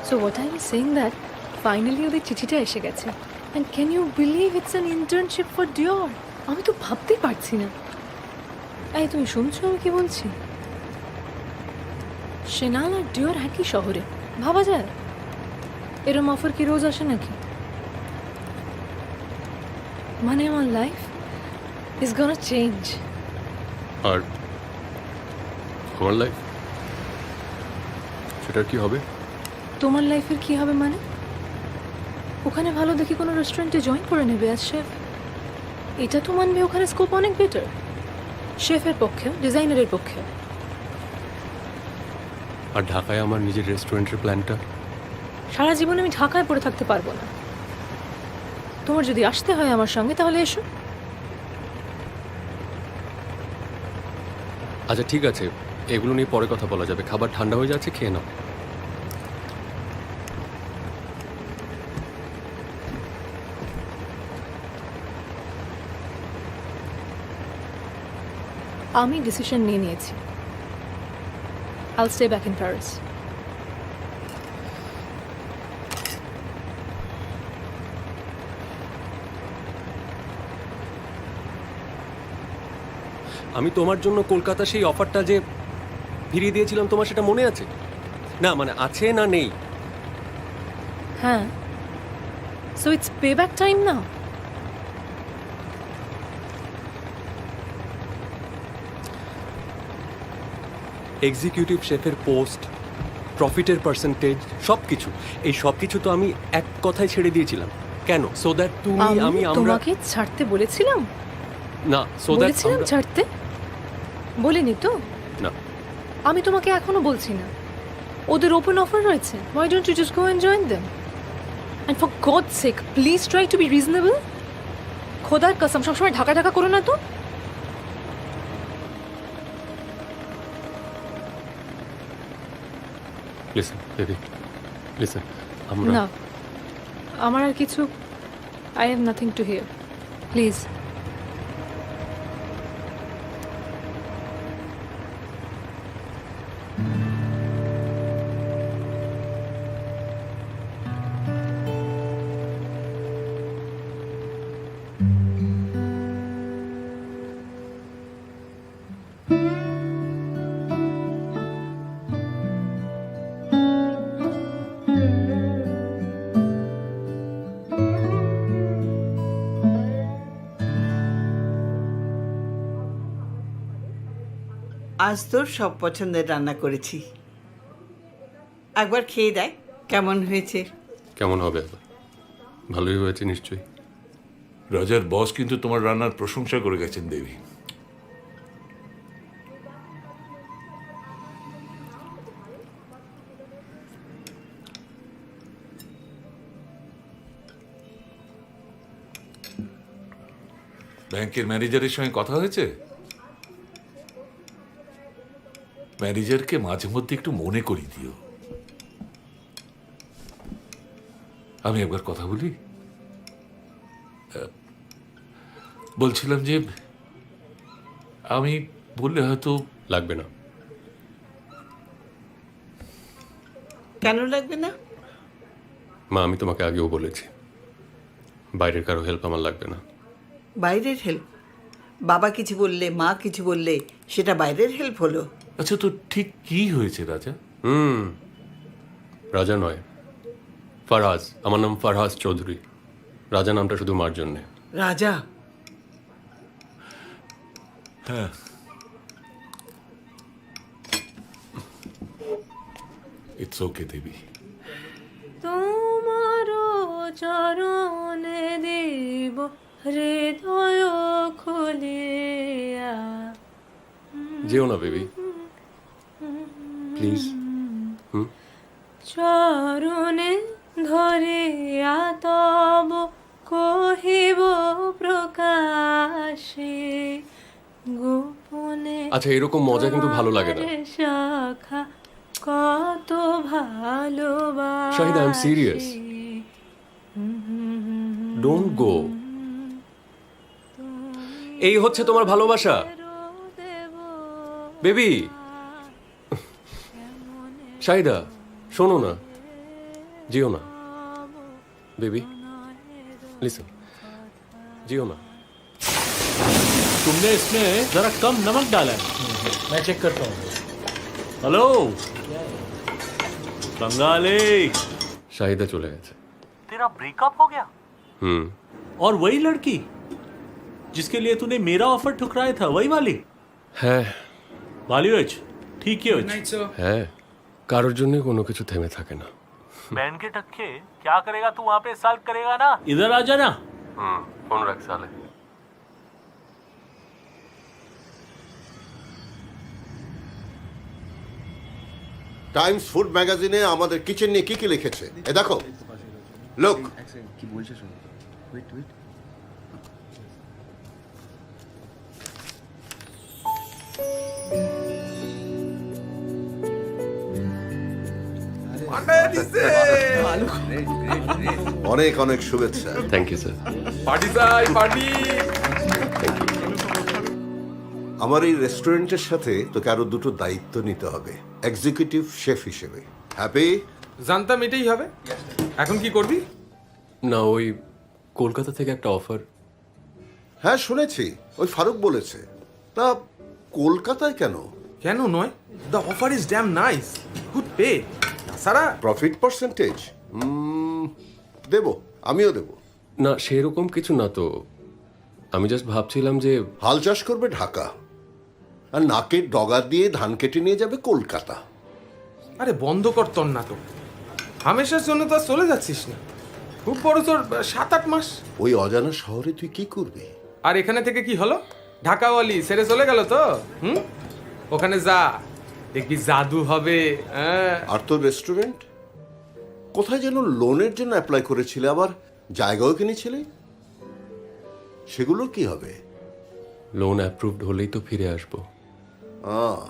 So what I was saying that finally ওদের চিঠিটা এসে গেছে and can you believe it's an internship for Dior? আমি তো ভাবতেই পারছি না। এই তুমি শুনছো আমি কি বলছি? সেনাল আর ডিওর একই শহরে, ভাবা যায়? এরম অফার কি রোজ আসে নাকি? মানে আমার লাইফ ইজ গোনা চেঞ্জ। আর আমার লাইফ সেটা কি হবে? তোমার লাইফের কি হবে মানে? ওখানে ভালো দেখি কোনো রেস্টুরেন্টে জয়েন করে নেবে অ্যাজ শেফ। এটা তো মানবে ওখানে স্কোপ অনেক বেটার, শেফের পক্ষেও ডিজাইনারের পক্ষেও। আর ঢাকায় আমার নিজের রেস্টুরেন্টের প্ল্যানটা? সারা জীবন আমি ঢাকায় পড়ে থাকতে পারবো না। তোমার যদি আসতে হয় আমার সঙ্গে তাহলে এসো। আচ্ছা ঠিক আছে, এগুলো নিয়ে পরে কথা বলা যাবে। খাবার ঠান্ডা হয়ে যাচ্ছে, খেয়ে নাও। আমি ডিসিশন নিয়ে নিয়েছি। I'll stay back in Paris. আমি তোমার জন্য কলকাতা সেই অফারটা যে ফিরিয়ে দিয়েছিলাম, তোমার সেটা মনে আছে? না মানে আছে না নেই? হ্যাঁ, so it's payback time now. Executive শেফের পোস্ট, প্রফিটের পার্সেন্টেজ, সব কিছু, এই সব কিছু তো আমি এক কথায় ছেড়ে দিয়েছিলাম। কেন? সো দ্যাট তুমি আমি আমরা তোমাকে ছাড়তে বলেছিলাম? না, সো দ্যাট বলেছিলাম ছাড়তে? বলিনি তো? না। আমি তোমাকে এখনো বলছি না। ওদের ওপেন অফার রয়েছে, why don't you just go and join them? And for God's sake, please try to be reasonable. খোদার কসম, সবসময় ঢাকা ঢাকা করো না তো। লিসেন বেবি, লিসেন, আমরা না, আমার আর কিছু, I have nothing to hear. Please. আজ তোর সব পছন্দের রান্না করেছি, একবার খেয়ে দেখ কেমন হয়েছে। কেমন হবে আবার? ভালোই হয়েছে নিশ্চয়ই। রাজার বস কিন্তু তোমার রান্নার প্রশংসা করে গেছেন দেবী। ব্যাংকের ম্যানেজারের সঙ্গে কথা হয়েছে? ম্যানেজারকে মাঝে মধ্যে একটু মনে করিয়ে দিও। আমি একবার কথা বলি। বলছিলাম যে আমি বললে হয়তো লাগবে না। কেন লাগবে না? মা, আমি তোমাকে আগেও বলেছি, বাইরের কারো হেল্প আমার লাগবে না। বাইরের হেল্প? বাবা কিছু বললে, মা কিছু বললে, সেটা বাইরের হেল্প হলো? আচ্ছা, তো ঠিক কি হয়েছে রাজা? রাজা নয়, ফারহাজ। আমার নাম ফারহাজ চৌধুরী। রাজা নামটা শুধু মার জন্যে। রাজা? হ্যাঁ, ইটস ওকে দেবী। তোমার চরণে দেব হৃদয় খুলিয়া। যেও না বেবি, প্লিজ। চরণে ধরিয়া তব কহিব প্রকাশে গোপনে। আচ্ছা, এরকম মজা কিন্তু ভালো লাগে না। শাখা কত ভালোবাসে। Shahida, I am serious. Don't go. এই হচ্ছে তোমার ভালোবাসা বেবি। শাহিদা, শোনো না। जियो ना बेबी लिसन जियो ना तुमने इसमें जरा कम नमक डाला है। मैं चेक करता हूँ। हेलो बंगाली, शाहिदा चले गए थे। तेरा ब्रेकअप हो गया? और वही लड़की जिसके लिए तूने मेरा ऑफर ठुकराया था, वही वाली है ভালো হয়েছে, ঠিকই হয়েছে। है কারোর জন্য কোনো কিছু থেমে থাকে না। बहन के टक्के क्या करेगा तू वहाँ पे, सॉल्व करेगा ना? इधर आ जाना। ফোন রাখ সালে। টাইমস ফুড ম্যাগাজিনে আমাদের কিচেন নিয়ে কি কি লিখেছে এ দেখো লোক কি বলছে শুনো ওয়েট ওয়েট অনেক অনেক শুভেচ্ছা থ্যাংক ইউ স্যার। পার্টি চাই পার্টি। Thank you. আমার এই রেস্টুরেন্টের সাথে তোকে আরো দুটো দায়িত্ব নিতে হবে এক্সিকিউটিভ শেফ হিসেবে হ্যাপি জানতাম এটাই হবে। এখন কি করবি? না ওই কলকাতা থেকে একটা অফার। হ্যাঁ শুনেছি ওই ফারুক বলেছে তা কলকাতায় কেন কেন নয়, the offer is dam nice, good pay, তাছাড়া প্রফিট পার্সেন্টেজ দেব আমিও দেব না সেরকম কিছু না তো, আমি জাস্ট ভাবছিলাম যে হাল চাষ করবে ঢাকা আর নাকের ডগা দিয়ে ধান কেটে নিয়ে যাবে কলকাতা আরে বন্ধ কর তোর নাটক, হামেশার জন্য তো আর চলে যাচ্ছিস না, খুব বড় তোর 7-8 মাস। ওই অজানা শহরে তুই কি করবি আর এখানে থেকে কি হলো, ঢাকাওয়ালি ছেড়ে চলে গেল তো, ওখানে যা দেখবি জাদু হবে। হ্যাঁ আর তোর রেস্টুরেন্ট কোথায় যেন লোনের জন্য অ্যাপ্লাই করেছিলে আবার জায়গাও কিনেছিলে সেগুলোর কি হবে লোন অ্যাপ্রুভড হলেই তো ফিরে আসবো। আহ,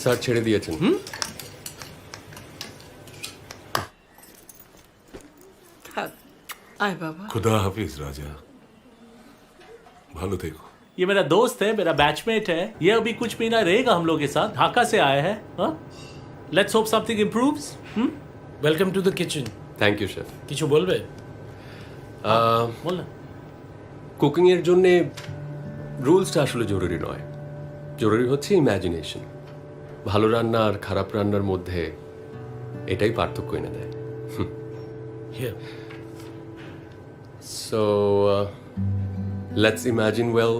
স্যার ছেড়ে দিয়েছেন। থাক আয় বাবা। खुदा हाफिज राजा भालो देखो। ये मेरा दोस्त है, मेरा बैचमेट है, ये अभी कुछ महीना रहेगा हम लोग के साथ, ढाका से आया है। Let's hope something improves. Welcome to the kitchen. Thank you chef. কিছু বলবে? बोल ना। কুকিংয়ের জন্যে রুলসটা আসলে জরুরি নয়, জরুরি হচ্ছে ইম্যাজিনেশন। ভালো রান্না আর খারাপ রান্নার মধ্যে এটাই পার্থক্য এনে দেয়। Here. So let's imagine well,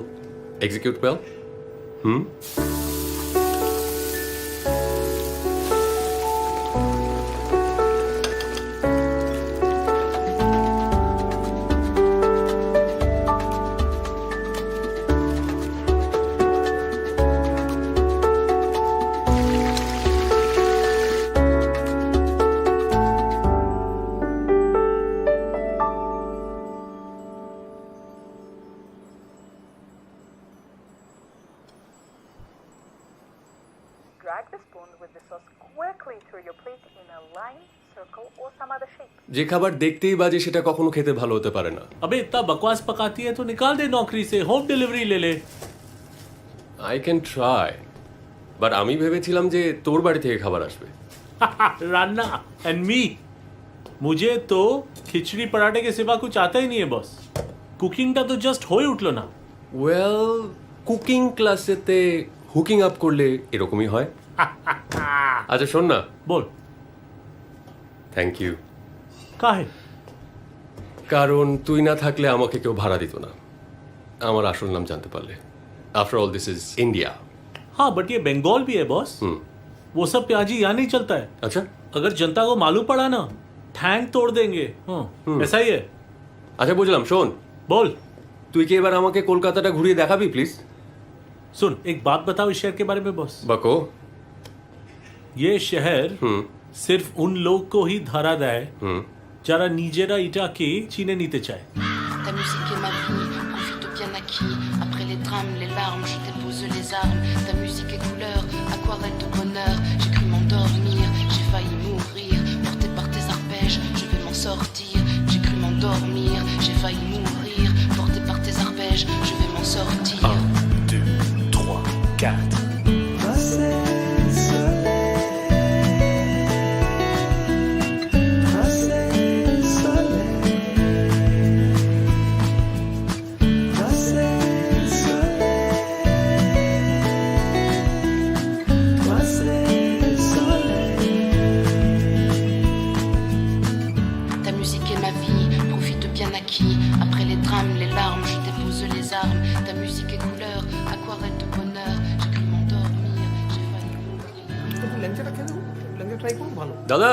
execute well. Drag the spoon with the sauce quickly through your plate in a line, circle or some other shape. যে খাবার দেখতেই বাজে সেটা কখনো খেতে ভালো হতে পারে না। अबे इतना बकवास पकाती है तो निकाल दे नौकरी से, होम डिलीवरी ले ले। আই ক্যান ট্রাই, বাট আমি ভেবেছিলাম যে তোর বাড়ি থেকে খাবার আসবে। रान्ना एंड मी, मुझे तो खिचड़ी पराठे के सिवा कुछ आता ही नहीं है बॉस। कुकिंगটা তো জাস্ট হয়ে উঠলো না। ওয়েল কুকিং ক্লাসেতে হুকিং আপ করলে এরকমই হয়। আচ্ছা শোন না, बोल থ্যাংক ইউ। काहे? কারণ তুই না থাকলে আমাকে কেউ ভাড়া দিত না আমার আসল নাম জানতে পারলে। After all this is India. हाँ बट ये बंगाल भी है बॉस, वो सब प्याजी यहाँ नहीं चलता है। আচ্ছা अगर जनता को मालूम पड़ा ना, ठैंग तोड़ देंगे। ऐसा ही है। আচ্ছা বুঝলাম। শোন, बोल। তুই কি এবার আমাকে কলকাতাটা ঘুরিয়ে দেখাবি প্লিজ? सुन एक बात बताओ इस शहर के बारे में बॉस। বাকো। ये शहर सिर्फ उन लोग को ही धरा দেয় যারা নিজেরা এটাকে চিনে নিতে চায়। Ta musique est ma vie, profite bien acquis. Après les drames, les larmes, je dépose les armes. Ta musique est couleur, aquarelle de bonheur. J'ai cru m'endormir, j'ai failli mourir. Porté par tes arpèges, je vais m'en sortir. J'ai cru m'endormir, j'ai failli mourir. Porté par tes arpèges, je vais m'en sortir. 1, 2, 3, 4. Try করুন, ভালো। দাদা,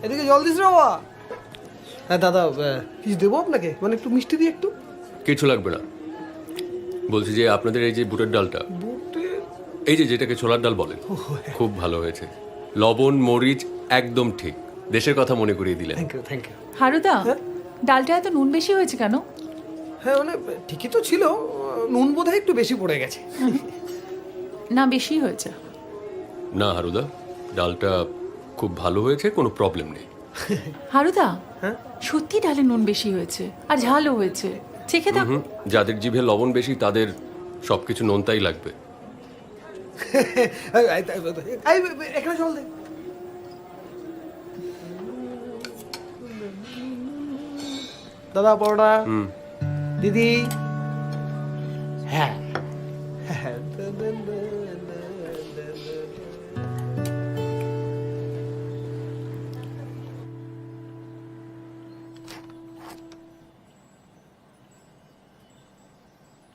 এদিকে জল this রে বাবা। হ্যাঁ দাদা, কিছু দেবো আপনাকে, মানে একটু মিষ্টি দিয়ে একটু? কিছু লাগবে না। বলছি যে আপনাদের এই যে বুটের ডালটা, এই যে যেটাকে ছোলার ডাল বলেন, খুব ভালো হয়েছে। লবণ মরিচ একদম ঠিক, দেশের কথা মনে করিয়ে দিলেন। Thank you, thank you. হারুদা, ডালটা এত নুন বেশি হয়েছে কেন? হ্যাঁ মানে ঠিকই তো ছিল, নুন বোধহয় একটু বেশি পড়ে গেছে। না, বেশি হয়েছে। না হারুদা, ডালটা খুব ভালো হয়েছে, কোনো প্রবলেম নেই। হারুদা, সত্যি ডালে নুন বেশি হয়েছে আর ঝালও হয়েছে। চেখে দেখো। যাদের জিভে লবণ বেশি তাদের সবকিছু নোনতাই লাগবে। এখানে জল দে। দাদা পরোটা। দিদি। হ্যাঁ।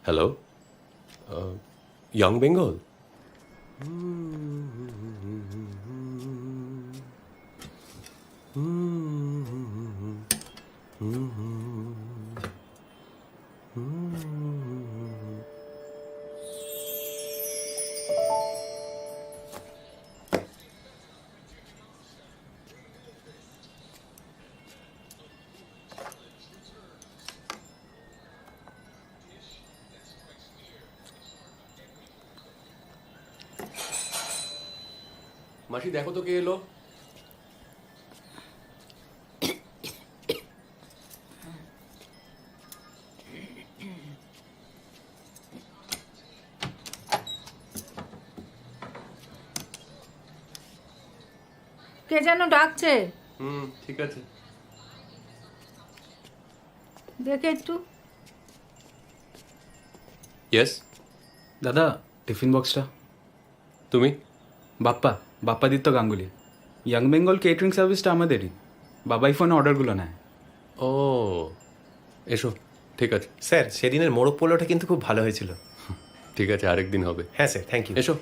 Hello, young Bengal? মাসি দেখো তো কে এলো। কে যেন ডাকছে, ঠিক আছে। দেখে একটু। ইয়েস দাদা, টিফিন বক্সটা। তুমি? বাপ্পাদিত্য গাঙ্গুলি। ইয়াং বেঙ্গল কেটারিং সার্ভিসটা আমাদেরই, বাবাই ফোনে অর্ডারগুলো নেয়। ও এসো, ঠিক আছে। স্যার, সেদিনের মোরগ পোলাওটা কিন্তু খুব ভালো হয়েছিল। ঠিক আছে, আরেকদিন হবে। হ্যাঁ স্যার, থ্যাংক ইউ। এসো।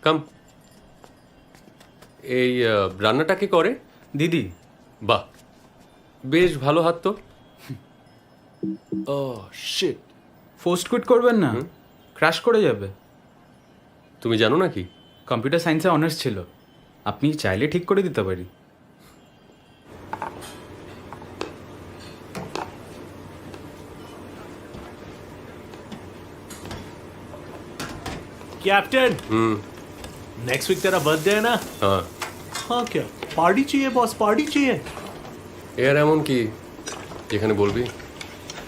কাম। এই রান্নাটা কে করে? দিদি। বাহ, বেশ ভালো হাত তো। ও শিট। ফোর্সড কুইট করবেন না, ক্র্যাশ করে যাবে। তুমি জানো নাকি? কম্পিউটার সায়েন্সে অনার্স ছিল, আপনি চাইলে ঠিক করে দিতে পারি। कैप्टन, नेक्स्ट वीक तेरा बर्थडे है ना? हाँ। हाँ क्या पार्टी चाहिए बॉस, पार्टी चाहिए। यार एमन की যেখানে বলবি।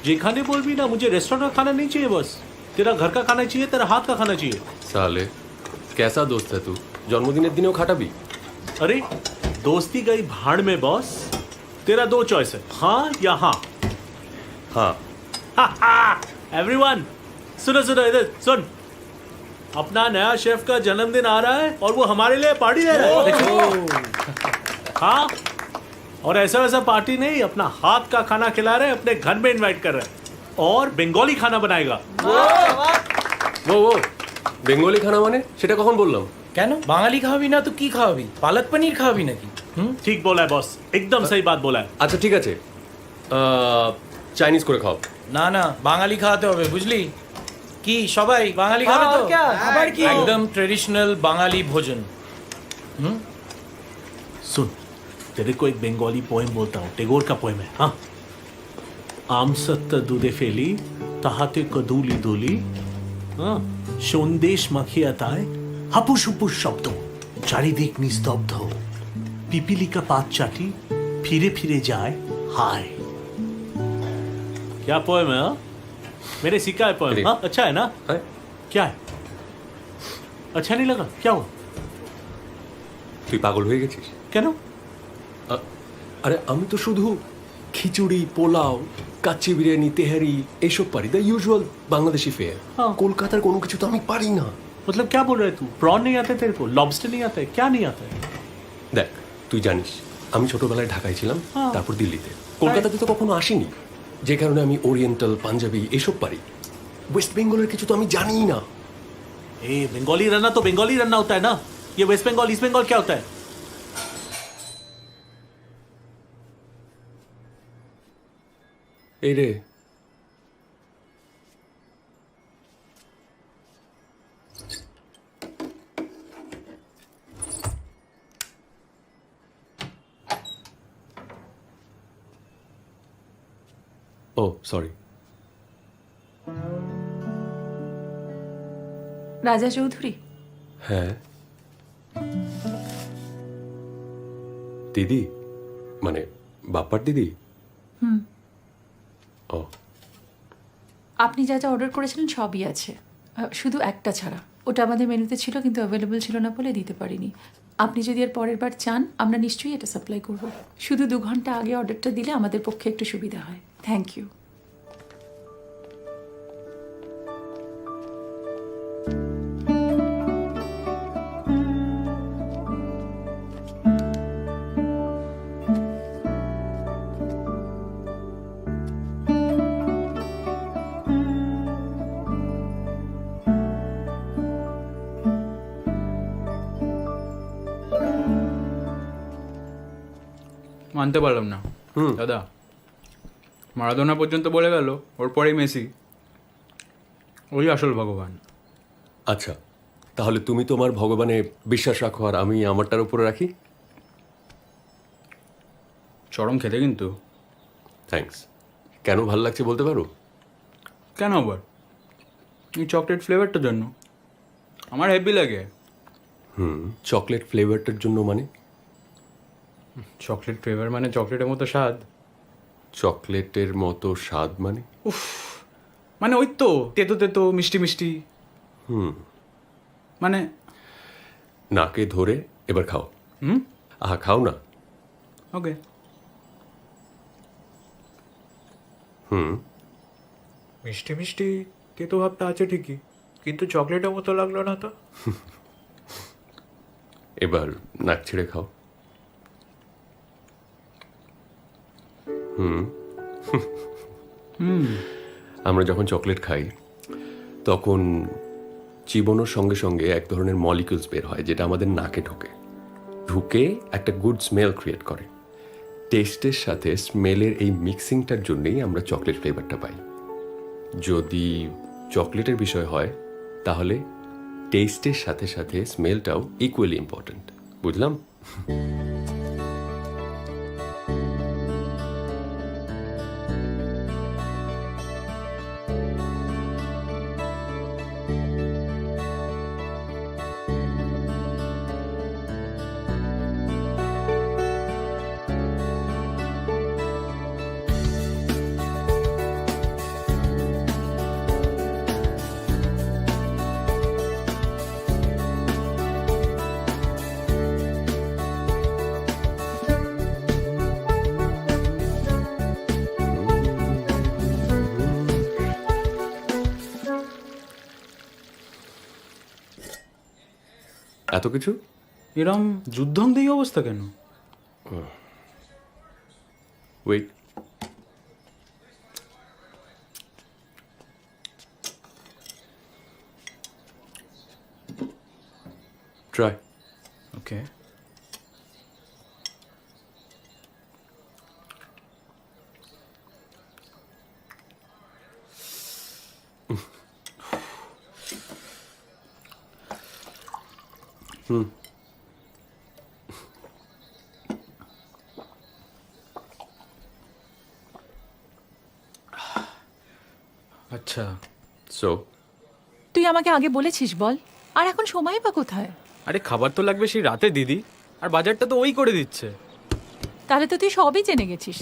जेखाने बोल भी ना, मुझे रेस्टोरेंट का खाना नहीं चाहिए बस। तेरा घर का खाना चाहिए, तेरा हाथ का खाना चाहिए। साले कैसा दोस्त है तू, जन्मदिনের दिनेও খাটাবি? अरे दोस्ती गई भाड़ में बॉस। तेरा दो चॉइस है, हाँ या हाँ। हाँ। एवरीवन सुनो सुनो, इधर सुन। अपना नया शेफ का जन्मदिन आ रहा है और वो हमारे लिए पार्टी दे रहा है। हाँ, और ऐसा वैसा पार्टी नहीं, अपना हाथ का खाना खिला रहे हैं, अपने घर में इनवाइट कर रहे हैं और बंगाली खाना बनाएगा। वो বেঙ্গলি খানা মানে সেটা কখন বললাম? কেন বাঙালি খাওয়াবি না তো কি খাওয়াবি? পালক পনির খাওয়াবি নাকি? ठीक बोला है बॉस, एकदम सही बात बोला है। আচ্ছা ঠিক আছে, চাইনিজ করে খাও। না না, বাঙালি খাওয়াতে হবে, বুঝলি? কি সবাই বাঙালি খাবে তো? আবার কি? একদম ট্রেডিশনাল বাঙালি ভোজন। सुन, तेरे को एक बंगाली पोएम बोलता हूँ, टैगोर का पोएम है। हाँ, आम सत्त दूधे फेली ताहाते कदूली दूली, हाँ সন্দেশ মাখিয়া তাই হাপুস হুপুস শব্দ, চারিদিক নিস্তব্ধ, পিপিলিকা পাত চাটি फिरे फिरे जाए हाय। क्या पोएम है? हाँ? मेरे सीखा है पोएम। हाँ अच्छा है ना? है? क्या है? अच्छा नहीं लगा? क्या हुआ? তুই পাগল হয়ে গেছিস কেন? আরে আমি তো শুধু খিচুড়ি, পোলাও, কাচ্চি বিরিয়ানি, তেহারি এইসব পারি, দ্য ইউজুয়াল বাংলাদেশি ফেয়ার। কলকাতার কোনো কিছু তো আমি পারি না। मतलब क्या बोल रहे तू? प्रॉन नहीं आता तेरे को? लॉबस्टर नहीं आता है? क्या नहीं आता है? দেখ তুই জানিস আমি ছোটবেলায় ঢাকায় ছিলাম, তারপর দিল্লিতে। কলকাতাতে তো কখনো আসিনি। যে কারণে আমি ওরিয়েন্টাল, পাঞ্জাবি এসব পারি। ওয়েস্ট বেঙ্গলের কিছু তো আমি জানিই না। ए बंगाली रन्ना तो बंगाली रन्ना होता है ना, ये वेस्ट बंगाल ईस्ट बंगाल क्या होता है? এই রে, ও সরি। রাজা চৌধুরী, হ্যাঁ দিদি, মানে বাপ্পার দিদি। ও, আপনি যা যা অর্ডার করেছিলেন সবই আছে, শুধু একটা ছাড়া। ওটা আমাদের মেনুতে ছিল কিন্তু অ্যাভেলেবল ছিল না বলে দিতে পারিনি। আপনি যদি এর পরের বার চান আমরা নিশ্চয়ই এটা সাপ্লাই করব। শুধু 2 ঘন্টা আগে অর্ডারটা দিলে আমাদের পক্ষে একটু সুবিধা হয়। Thank you. মানতে পারলাম না দাদা, মারাদোনা পর্যন্ত বলে গেল ওর পরেই মেসি, ওই আসল ভগবান। আচ্ছা, তাহলে তুমি তোমার ভগবানে বিশ্বাস রাখো আর আমি আমারটার উপরে রাখি। চরম খেতে কিন্তু। থ্যাঙ্কস। কেন ভালো লাগছে বলতে পারো? কেন আবার? এই চকলেট ফ্লেভারটার জন্য আমার হেভি লাগে। চকলেট ফ্লেভারটার জন্য মানে? চকলেট ফ্লেভার মানে চকলেটের মতো স্বাদ। চকলেটের মতো স্বাদ মানে? মানে ওই তো তেতো তেতো মিষ্টি মিষ্টি। মানে নাকে ধরে এবার খাও। আহা, খাও না। ওকে। মিষ্টি মিষ্টি তেতো ভাবটা আছে ঠিকই, কিন্তু চকলেটের মতো লাগলো না তো। এবার নাক ছেড়ে খাও। আমরা যখন চকলেট খাই তখন চিবানোর সঙ্গে সঙ্গে এক ধরনের মলিকিউলস বের হয় যেটা আমাদের নাকে ঢুকে একটা গুড স্মেল ক্রিয়েট করে। টেস্টের সাথে স্মেলের এই মিক্সিংটার জন্যই আমরা চকলেট ফ্লেভারটা পাই। যদি চকলেটের বিষয় হয় তাহলে টেস্টের সাথে সাথে স্মেলটাও ইকুয়ালি ইম্পর্ট্যান্ট। বুঝলাম? এত কিছু? এরম যুদ্ধং দেই অবস্থা কেন? Wait, try. ওকে। আচ্ছা, সো তুই আমাকে আগে বলেছিস বল, আর এখন সময় বা কোথায়? আরে খাবার তো লাগবে সেই রাতে দিদি, আর বাজারটা তো ওই করে দিচ্ছে। তাহলে তো তুই সবই জেনে গেছিস,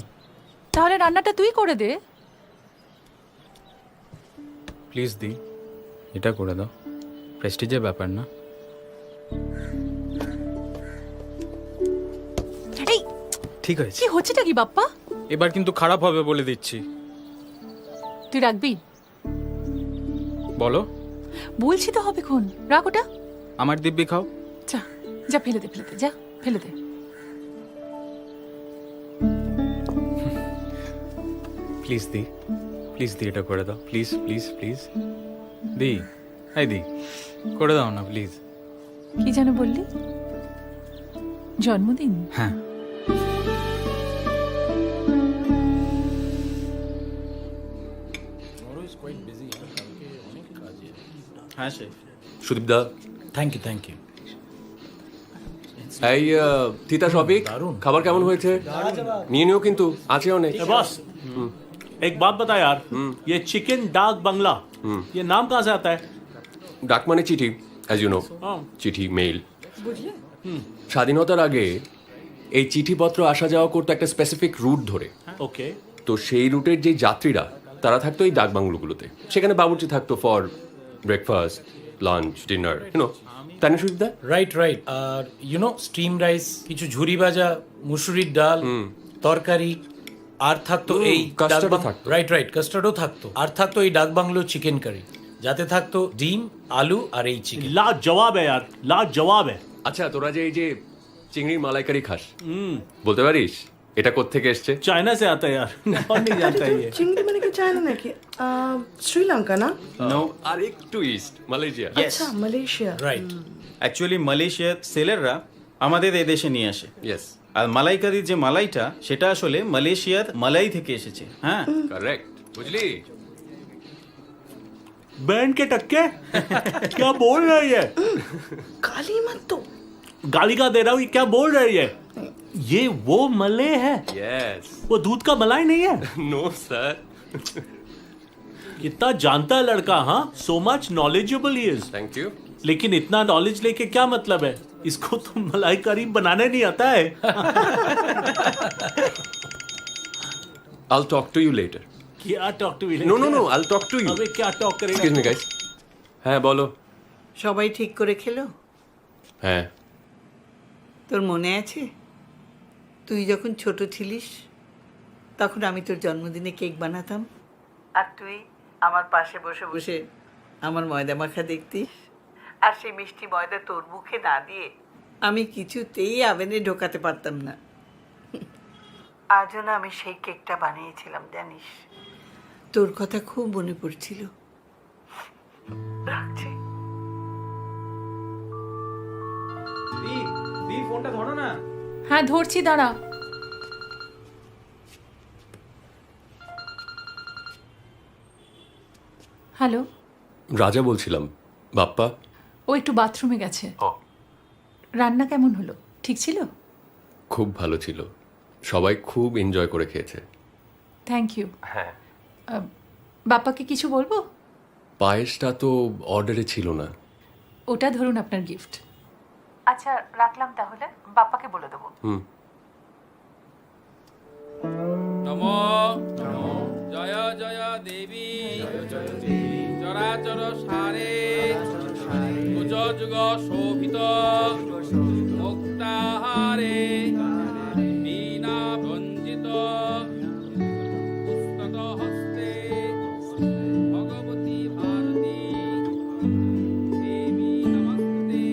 তাহলে রান্নাটা তুই করে দে। প্লিজ দি, এটা করে দাও, প্রেস্টিজের ব্যাপার না। এই ঠিক আছে। কি হচ্ছেটা কি বাপ্পা? এবার কিন্তু খারাপ হবে বলে দিচ্ছি। তুই রাখবি? বলো। বলছি তো হবে কোন, রাখ ওটা। আমার দিব্যি খাও। যা যা, ফেলে দে, যা ফেলে দে। প্লিজ দি, প্লিজ দি, এটা করে দাও প্লিজ প্লিজ প্লিজ। দি, এই দি, করে দাও না প্লিজ। কি যেন বললি? জন্মদিন? হ্যাঁ। হ্যাঁ সে সুদীপ দা, থ্যাংক ইউ এই তিতা শফিক, খাবার কেমন হয়েছে? নিয়ে নিও কিন্তু, আছে অনেক। बॉस एक बात बता यार, ये चिकन डाक बंगला, ये नाम कहाँ से आता है? ডাক মানে চিঠি, অ্যাজ ইউ নো, हाँ, চিঠি, মেইল। স্বাধীনতার আগে এই চিঠিপত্র আসা যাওয়া করতো একটা স্পেসিফিক রুট ধরে। ओके। তো সেই রুটের যে যাত্রীরা তারা থাকতো এই ডাক বাংলোগুলোতে, সেখানে বাবুর্চি থাকতো for breakfast, lunch, dinner, you know, তাই না সুদীপ দা? রাইট আর স্টিম রাইস, কিছু ঝুরি ভাজা, মুসুরির ডাল, তরকারি, আর থাকতো এই কাস্টার্ডও থাকতো। রাইট কাস্টার্ডও থাকতো, আর থাকতো এই ডাক বাংলো চিকেন কারি, যাতে থাকতো ডিম, আলু আর এই চিকেন। लाजवाब है यार, लाजवाब है। আচ্ছা, তোরা যে এই যে চিংড়ির মালাইকারি খাস, বলতে পারিস এটা কোত্থেকে এসছে? चाइना से आता है यार, और नहीं जानता है ये। চিংড়ি মানে কি চায়না নাকি? শ্রীলঙ্কা না? নো, আর একটু ইস্ট, মালয়েশিয়া। আচ্ছা, মালয়েশিয়া। রাইট। অ্যাকচুয়ালি মালয়েশিয়ার সেলাররা আমাদের এই দেশে নিয়ে আসে, ইয়েস, আর মালাইকারির যে মালাইটা সেটা আসলে মালয়েশিয়ার মালাই থেকে এসেছে। হ্যাঁ, কারেক্ট, বুঝলি? बैंड के टक्के क्या बोल रही है? কালি মত তো। गाली का दे रहा हूँ, ये क्या बोल रही है? ये वो मले है, यस। वो दूध का मलाई नहीं है? No sir. कितना जानता है लड़का, हाँ, so much knowledgeable he is. Thank you. लेकिन इतना नॉलेज लेके क्या मतलब है? इसको तो मलाई करी बनाने नहीं आता है। I'll talk to you later. क्या talk to No, I'll talk to you. अबे क्या टॉक करेगा? Excuse me guys. হ্যাঁ বলো। সবাই ঠিক করে খেলো? হ্যাঁ। তোর মনে আছে তুই যখন ছোট ছিলিস তখন আমি তোর জন্মদিনে কেক বানাতাম আর তুই আমার পাশে বসে বসে আমার ময়দা মাখা দেখতিস, আর সেই মিষ্টি ময়দা তোর মুখে না দিয়ে আমি কিছুতেই আভেনে ঢোকাতে পারতাম না। আজও না আমি সেই কেকটা বানিয়েছিলাম জানিস। তোর কথা খুব মনে পড়ছিল। রাখছি। দি, ফোনটা ধরো না। হ্যাঁ ধরছি, দাঁড়া। হ্যালো, রাজা বলছিলাম। বাপ্পা? ও একটু বাথরুমে গেছে। রান্না কেমন হলো? ঠিক ছিল? খুব ভালো ছিল, সবাই খুব এনজয় করে খেয়েছে। Thank you. হ্যাঁ। বাপ্পাকে কিছু বলবো? পায়েসটা তো অর্ডারে ছিল না। ওটা ধরুন আপনার গিফট। আচ্ছা রাখলাম তাহলে, বাপ্পাকে বলে দেবো। হুম। নমো জয় জয় দেবী চরাচর সারে যুগ যুগ শোভিত মুক্তাহারে বীণা ভঞ্জিত পুস্তক হস্তে ভগবতী ভারতী দেবী নমস্তে।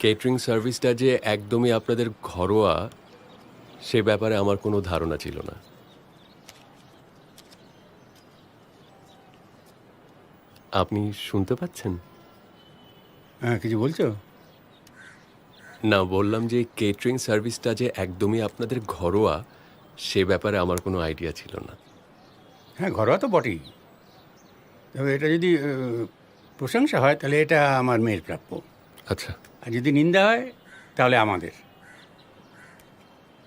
কেটারিং সার্ভিসটা যে একদমই আপনাদের ঘরোয়া, সে ব্যাপারে আমার কোনো ধারণা ছিল না। আপনি শুনতে পাচ্ছেন? হ্যাঁ, কিছু বলছো? না, বললাম যে কেটারিং সার্ভিসটা যে একদমই আপনাদের ঘরোয়া, সে ব্যাপারে আমার কোনো আইডিয়া ছিল না। হ্যাঁ, ঘরোয়া তো বটেই, তবে এটা যদি প্রশংসা হয় তাহলে এটা আমার মেয়ের প্রাপ্য, আচ্ছা। আর যদি নিন্দা হয় তাহলে আমাদের,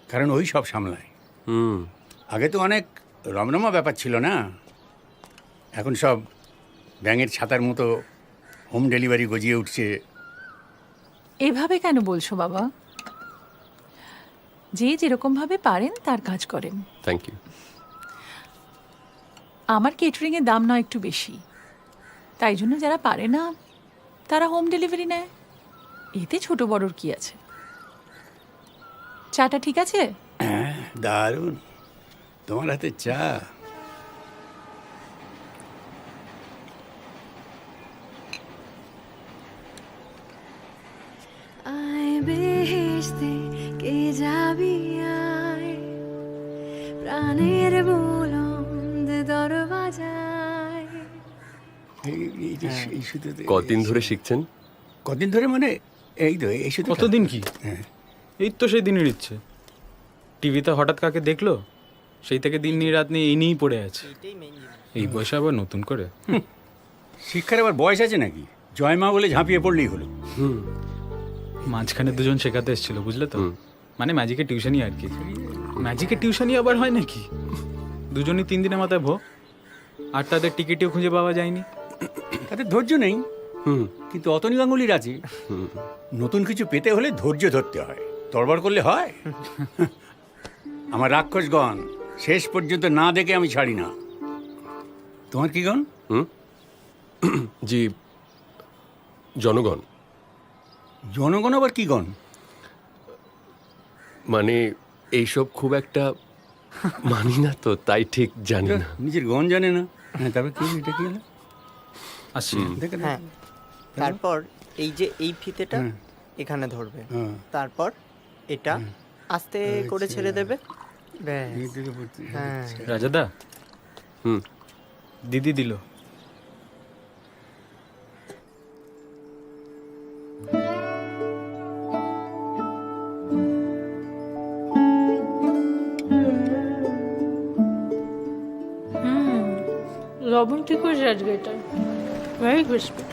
কারণ ওই সব সামলায়। হুম। আগে তো অনেক রমরমা ব্যাপার ছিল না, এখন সব ব্যাঙের ছাতার মতো হোম ডেলিভারি গজিয়ে উঠছে। এভাবে কেন বলছো বাবা? যে যেরকম ভাবে পারেন তার কাজ করেন। Thank you. আমার কেটারিং এর দাম না একটু বেশি, তাই জন্য যারা পারে না তারা হোম ডেলিভারি নেয়। এতে ছোট বড়র কি আছে? চাটা ঠিক আছে? হ্যাঁ, দারুণ। তোমার হাতে চা। আয় বেহেশতে কে যাবি আয়, প্রাণের বুলন্দ দরওয়াজায়। এই সুতোতে কতদিন ধরে শিখছেন? কদিন ধরে মানে এই তো এই সুতো। কতদিন কি? হ্যাঁ। এই তো সেই দিনের ইচ্ছে। টিভিতে হঠাৎ কাকে দেখলো, সেই থেকে দিন নিয়ে রাত নিয়ে এই নিয়েই পড়ে আছে। এই বয়সে আবার নতুন করে। শিক্ষার আবার বয়স আছে নাকি? জয়মা বলে ঝাঁপিয়ে পড়লেই হলো। মাঝখানে দুজন শেখাতে এসেছিল, বুঝলে তো? মানে ম্যাজিকের টিউশনই আর কি। ম্যাজিকের টিউশনই আবার হয় নাকি? দুজনই 3 দিনের মাথায় ভো, আর তাদের টিকিটও খুঁজে পাওয়া যায়নি। তাদের ধৈর্য নেই, কিন্তু অতনি গাঙ্গুলির আছে। নতুন কিছু পেতে হলে ধৈর্য ধরতে হয়, তড়বড় করলে হয়? আমার রাক্ষসগণ শেষ পর্যন্ত না দেখে আমি ছাড়ি না। তোমার কি গণ? জি, জনগণ। জনগণ আবার কি গণ? মানে এইসব খুব একটা মানি না তো, তাই ঠিক জানি না। নিজের গণ জানে না। হ্যাঁ, তারপর কি এটা কি হলো? আসছি। দেখে না। হ্যাঁ, তারপর এই যে এই ফিতেটা হ্যাঁ। এখানে ধরবে, হ্যাঁ। তারপর এটা আস্তে করে ছেড়ে দেবে। ব্যাস। এই দিকে পড়তে- হ্যাঁ। রাজাদা, হুম। দিদি দিল। লবণ ঠিক হয়েছে আজকে, এটা ভেরি ক্রিস্পি।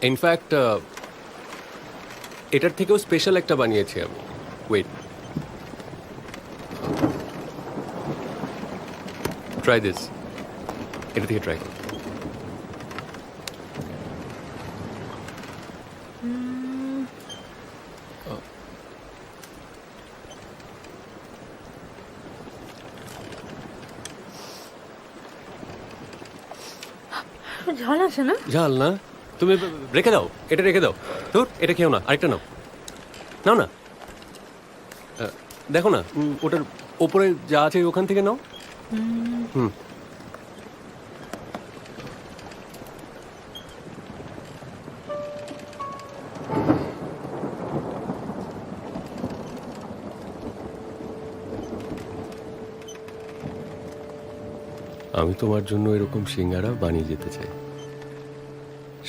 ইনফ্যাক্ট এটার থেকেও স্পেশাল একটা বানিয়েছি আমি। Wait, try this. এটা থেকে ট্রাই করো। ঝাল আছে না? ঝাল না? তুমি রেখে দাও, এটা রেখে দাও। তোর এটা খেও না, আরেকটা নাও। নাও না, দেখো না ওটার ওপরে যা আছে ওখান থেকে নাও। হুম। আমি তোমার জন্য এরকম সিঙ্গারা বানিয়ে যেতে চাই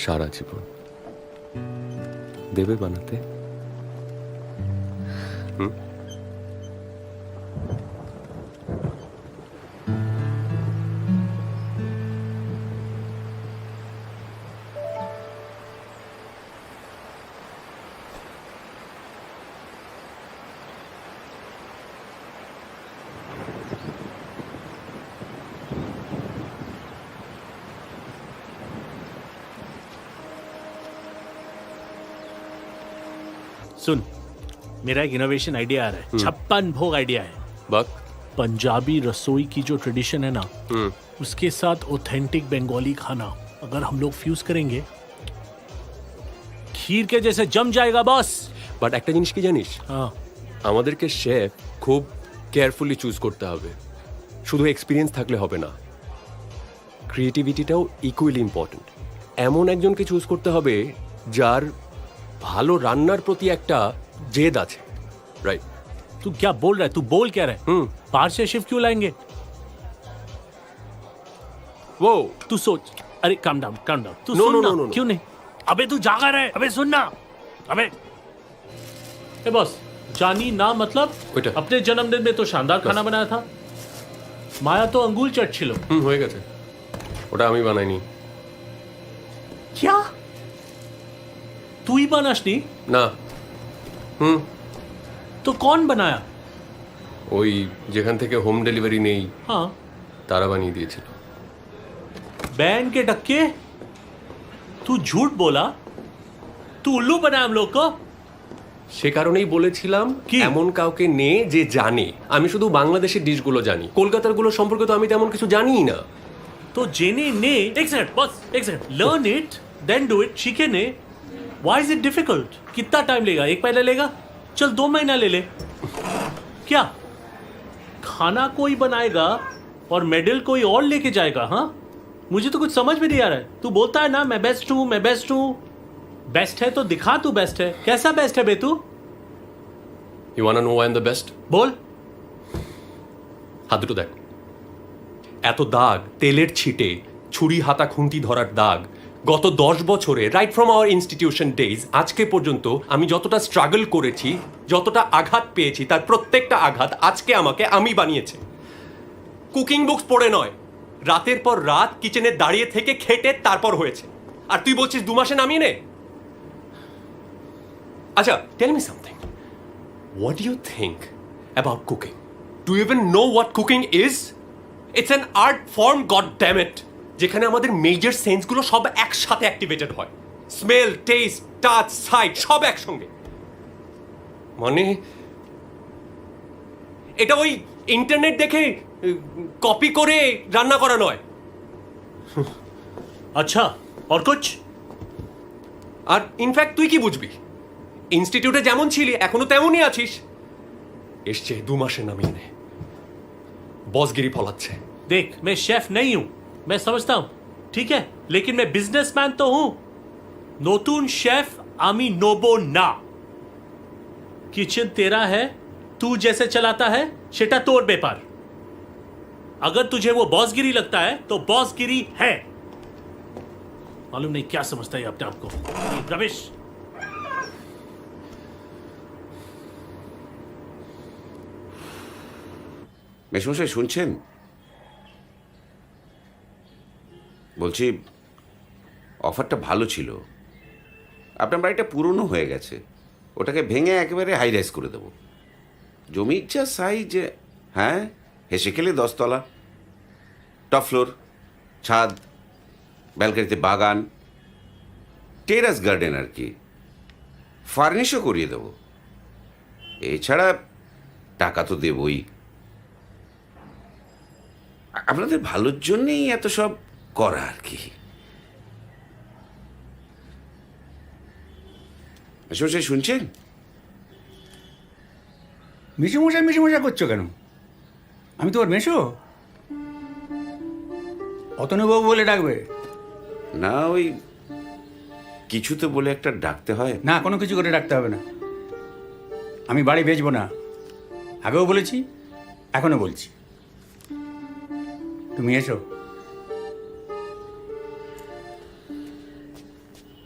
সারা জীবন। দেবে বানাতে? হুম। सुन, मेरा एक इनोवेशन आइडिया आ रहा है। 56 भोग आइडिया है। बात पंजाबी रसोई की जो ट्रेडिशन है ना, उसके साथ ऑथेंटिक बंगाली खाना अगर हम लोग फ्यूज करेंगे, खीर के जैसे जम जाएगा बॉस। বাট একটা জিনিস কি জানিস, हाँ, আমাদেরকে শেফ খুব কেয়ারফুলি চুজ করতে হবে। শুধু এক্সপিরিয়েন্স থাকলে হবে না, ক্রিয়েটিভিটিটাও ইকুয়ালি ইম্পর্ট্যান্ট। এমন একজনকে চুজ করতে হবে যার ভালো রান্নার প্রতি একটা জেদ আছে। রাইট? तू क्या बोल रहा है? तू बोल क्या रहा है? बाहर से शेफ क्यों लाएंगे? वो तू सोच। अरे काम डाउन, काम डाउन। तू No, सुन no, ना। no, no, no. क्यों नहीं? अबे तू जागा रहे? अबे सुन ना। अबे ए बॉस, जानी ना मतलब ওইটা अपने जन्मदिन में तो शानदार खाना बनाया था। माया तो अंगूल चट छिलो। হয়ে গেছে, ওটা আমি বানাইনি। क्या? तू ही बनास नहीं? না। तो कौन बनाया? ওই যেখান থেকে হোম ডেলিভারি নেই हाँ তারা বানিয়ে দিয়েছিল। बैन के डक्के तू झूठ बोला तू उल्लू बनाया हम लोग को সে কারণেই বলেছিলাম কি? এমন কাউকে নে যে জানে। আমি শুধু বাংলাদেশের ডিশগুলো জানি, কলকাতার গুলো সম্পর্কে তো আমি তেমন কিছু জানিই না। तो जेने ने एक सेकंड बस एक second learn it then do it सीखे ने व्हाई इज इट डिफिकल्ट कितना टाइम लेगा 1 महीना लेगा चल 2 महीना ले ले क्या खाना कोई बनाएगा और मेडल कोई और लेके जाएगा हाँ मुझे तो कुछ समझ में नहीं आ रहा है तू बोलता है ना मैं बेस्ट हूँ बेस्ट है तो दिखा तू बेस्ट है कैसा बेस्ट है बे तू you want know why am the best? बोल হাত দুটো দেখ, এত দাগ, তেলের ছিটে, ছুরি হাতা খুন্তি ধরার দাগ, গত 10 বছরে right from our institution days আজকে পর্যন্ত আমি যতটা স্ট্রাগল করেছি, যতটা আঘাত পেয়েছি, তার প্রত্যেকটা আঘাত আজকে আমাকে আমি বানিয়েছে। কুকিং বুকস পড়ে নয়, রাতের পর রাত কিচেনে দাঁড়িয়ে থেকে খেটে তারপর হয়েছে। আর তুই বলছিস 2 মাসে নামিয়ে নে? আচ্ছা, tell me something, what do you think about cooking? Do you even know what cooking is? It's an art form, god damn it! যেখানে আমাদের মেজর সেন্সগুলো সব একসাথে অ্যাক্টিভেটেড হয়, স্মেল, টেস্ট, টাচ, সাইট সব একসঙ্গে। মানে এটা ওই ইন্টারনেট দেখে কপি করে রান্না করা নয়। अच्छा और कुछ আর ইনফ্যাক্ট তুই কি বুঝবি? ইনস্টিটিউটে যেমন ছিলি এখনো তেমনই আছিস। এসছে 2 মাসে নামিয়ে নে, বসগিরি ফলাচ্ছে। देख मैं शेफ नहीं हूं मैं समझता हूं ठीक है लेकिन मैं बिजनेसमैन तो हूं नतून शेफ आमी नोबो ना किचन तेरा है तू जैसे चलाता है सेटा तोड़ बेपार अगर तुझे वो बॉसगिरी लगता है तो बॉसगिरी है मालूम नहीं क्या समझता है अपने आप को रमेश মেশমশাই শুনছেন? বলছি অফারটা ভালো ছিল, আপনার বাড়িটা পুরনো হয়ে গেছে, ওটাকে ভেঙে একেবারে হাই রাইজ করে দেবো। জমির যা সাইজ, হ্যাঁ হেসে খেলে 10 তলা, টপ ফ্লোর, ছাদ, ব্যালকনিতে বাগান, টেরাস গার্ডেন আর কি, ফার্নিশও করিয়ে দেবো। এছাড়া টাকা তো দেবই, আপনাদের ভালোর জন্যেই এত সব করা আর কি। মেশমশাই শুনছেন? মিশমশাই করছো কেন? আমি তোমার মেশো? অতনুবাবু বলে ডাকবে না, ওই কিছু তো বলে একটা ডাকতে হয় না? কোনো কিছু করে ডাকতে হবে না। আমি বাড়ি বেচবো না, আগেও বলেছি এখনো বলছি। তুমি এসো।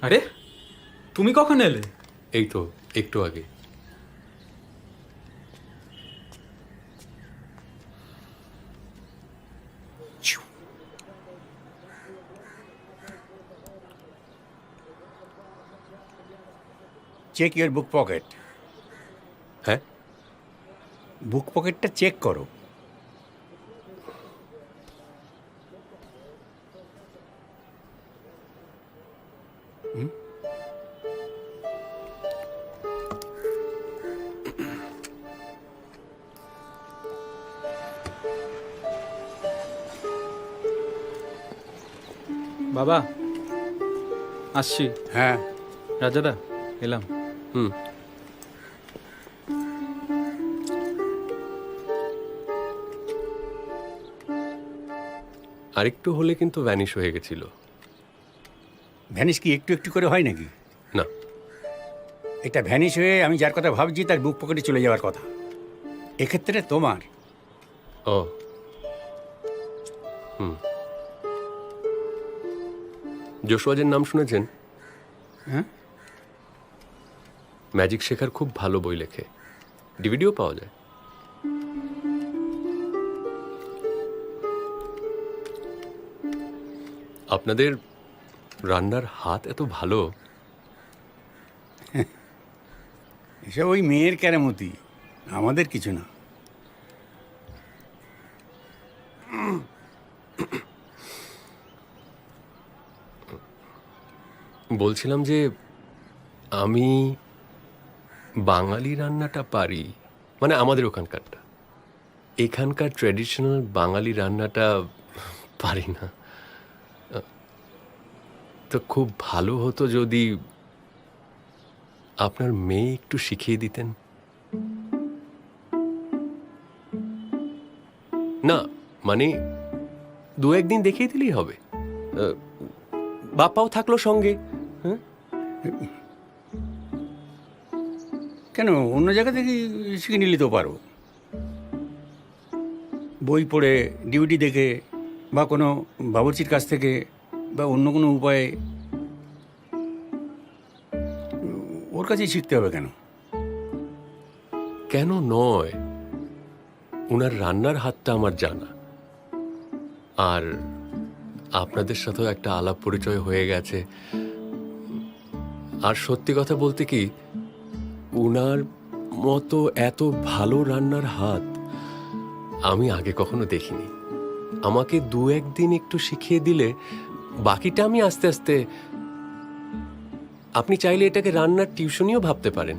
আরে তুমি কখন এলে? এই তো একটু আগে। Check your book pocket. হ্যাঁ, বুক পকেটটা চেক করো। বাবা আসছি। হ্যাঁ রাজাদা এলাম। হুম, আরেকটু হলে কিন্তু ভ্যানিশ হয়ে গেছিল। ভ্যানিশ কি একটু একটু করে হয় নাকি? না, এটা ভ্যানিশ হয়ে আমি যার কথা ভাবছি তার বুক পকেটে চলে যাওয়ার কথা। এক্ষেত্রে তোমার। ও হুম, জোশুয়াজের নাম শুনেছেন? হ্যাঁ, ম্যাজিক শেখার খুব ভালো বই লেখে, ডিভিডিও পাওয়া যায়। আপনাদের রান্নার হাত এত ভালো। এসব ওই মেয়ের কেরামতি, আমাদের কিছু না। বলছিলাম যে আমি বাঙালি রান্নাটা পারি, মানে আমাদের ওখানকারটা। এখানকার ট্র্যাডিশনাল বাঙালি রান্নাটা পারি না। তো খুব ভালো হতো যদি আপনার মেয়ে একটু শিখিয়ে দিতেন। না মানে দু একদিন দেখিয়ে দিলেই হবে, বাপ্পাও থাকলো সঙ্গে। হ্যাঁ, কেন অন্য জায়গা থেকে শিখে নিলে তো পারো, বই পড়ে, ডিউটি দেখে, বা কোনো বাবুর্চির কাছ থেকে, বা অন্য কোনো উপায়ে। ওর কাছেই শিখতে হবে কেন? কেন নয়, ওনার রান্নার হাতটা আমার জানা, আর আপনাদের সাথেও একটা আলাপ পরিচয় হয়ে গেছে। আর সত্যি কথা বলতে কি, ওনার মতো এত ভালো রান্নার হাত আমি আগে কখনো দেখিনি। আমাকে দু একদিন একটু শিখিয়ে দিলে বাকিটা আমি আস্তে আস্তে। আপনি চাইলে এটাকে রান্নার টিউশনিও ভাবতে পারেন।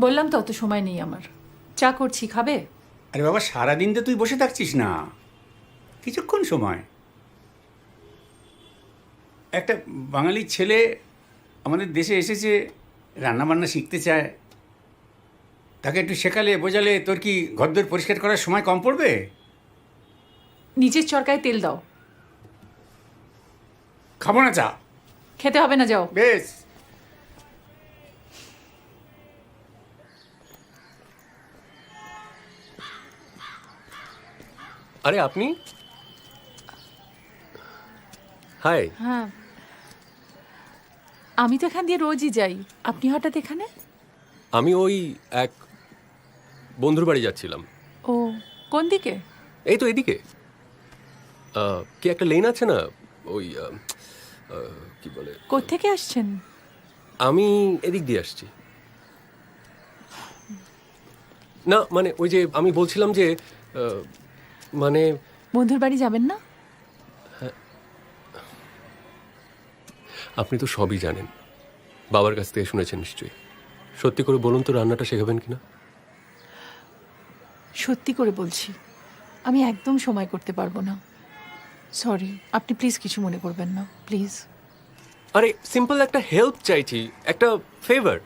বললাম তো অত সময় নেই আমার। চা করছি, খাবে? আরে বাবা, সারাদিন তো তুই বসে থাকছিস না, কিছুক্ষণ সময়। একটা বাঙালি ছেলে আমাদের দেশে এসেছে, রান্নাবান্না শিখতে চায়, তাকে একটু শেখালে বোঝালে তোর কি ঘরদোর পরিষ্কার করার সময় কম পড়বে? নিচের চরকায় তেল দাও। খাবো না চা। খেতে হবে না, যাও। বেশ। আরে আপনি? হাই। হ্যাঁ, আমি তো এখান দিয়ে রোজই যাই, আপনি হঠাৎ এখানে? আমি ওই এক বন্ধুর বাড়ি যাচ্ছিলাম। ও, কোন দিকে? এই তো এদিকে, কি একটা লেন আছে না, ওই কি বলে। কোত্থেকে আসছেন? আমি এদিক দিয়ে আসছি। না মানে ওই যে আমি বলছিলাম যে মানে বন্ধুর বাড়ি যাবেন না? আপনি তো সবই জানেন, বাবার কাছ থেকে শুনেছেন নিশ্চয়ই। সত্যি করে বলুন তো, রান্নাটা শেখাবেন কিনা? সত্যি করে বলছি, আমি একদম সময় করতে পারবো না। সরি, আপনি প্লিজ কিছু মনে করবেন না, প্লিজ। আরে সিম্পল একটা হেল্প চাইছি, একটা ফেভার।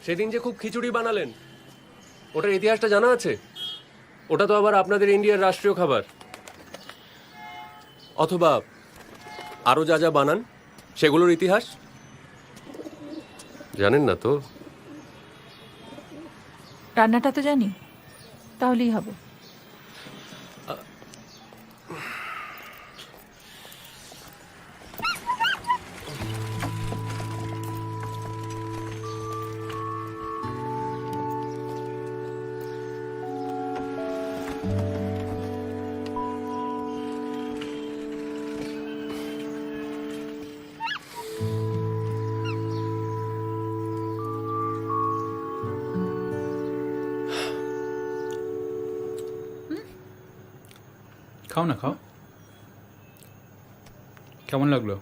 সেদিন যে খুব খিচুড়ি বানালেন, ওটার ইতিহাসটা জানা আছে? ওটা তো আবার আপনাদের ইন্ডিয়ার রাষ্ট্রীয় খাবার। অথবা আরো যা যা বানান সেগুলোর ইতিহাস জানেন না তো? রান্নাটা তো জানি, তাহলেই হবে। খাও না, খাও। কেমন লাগলো?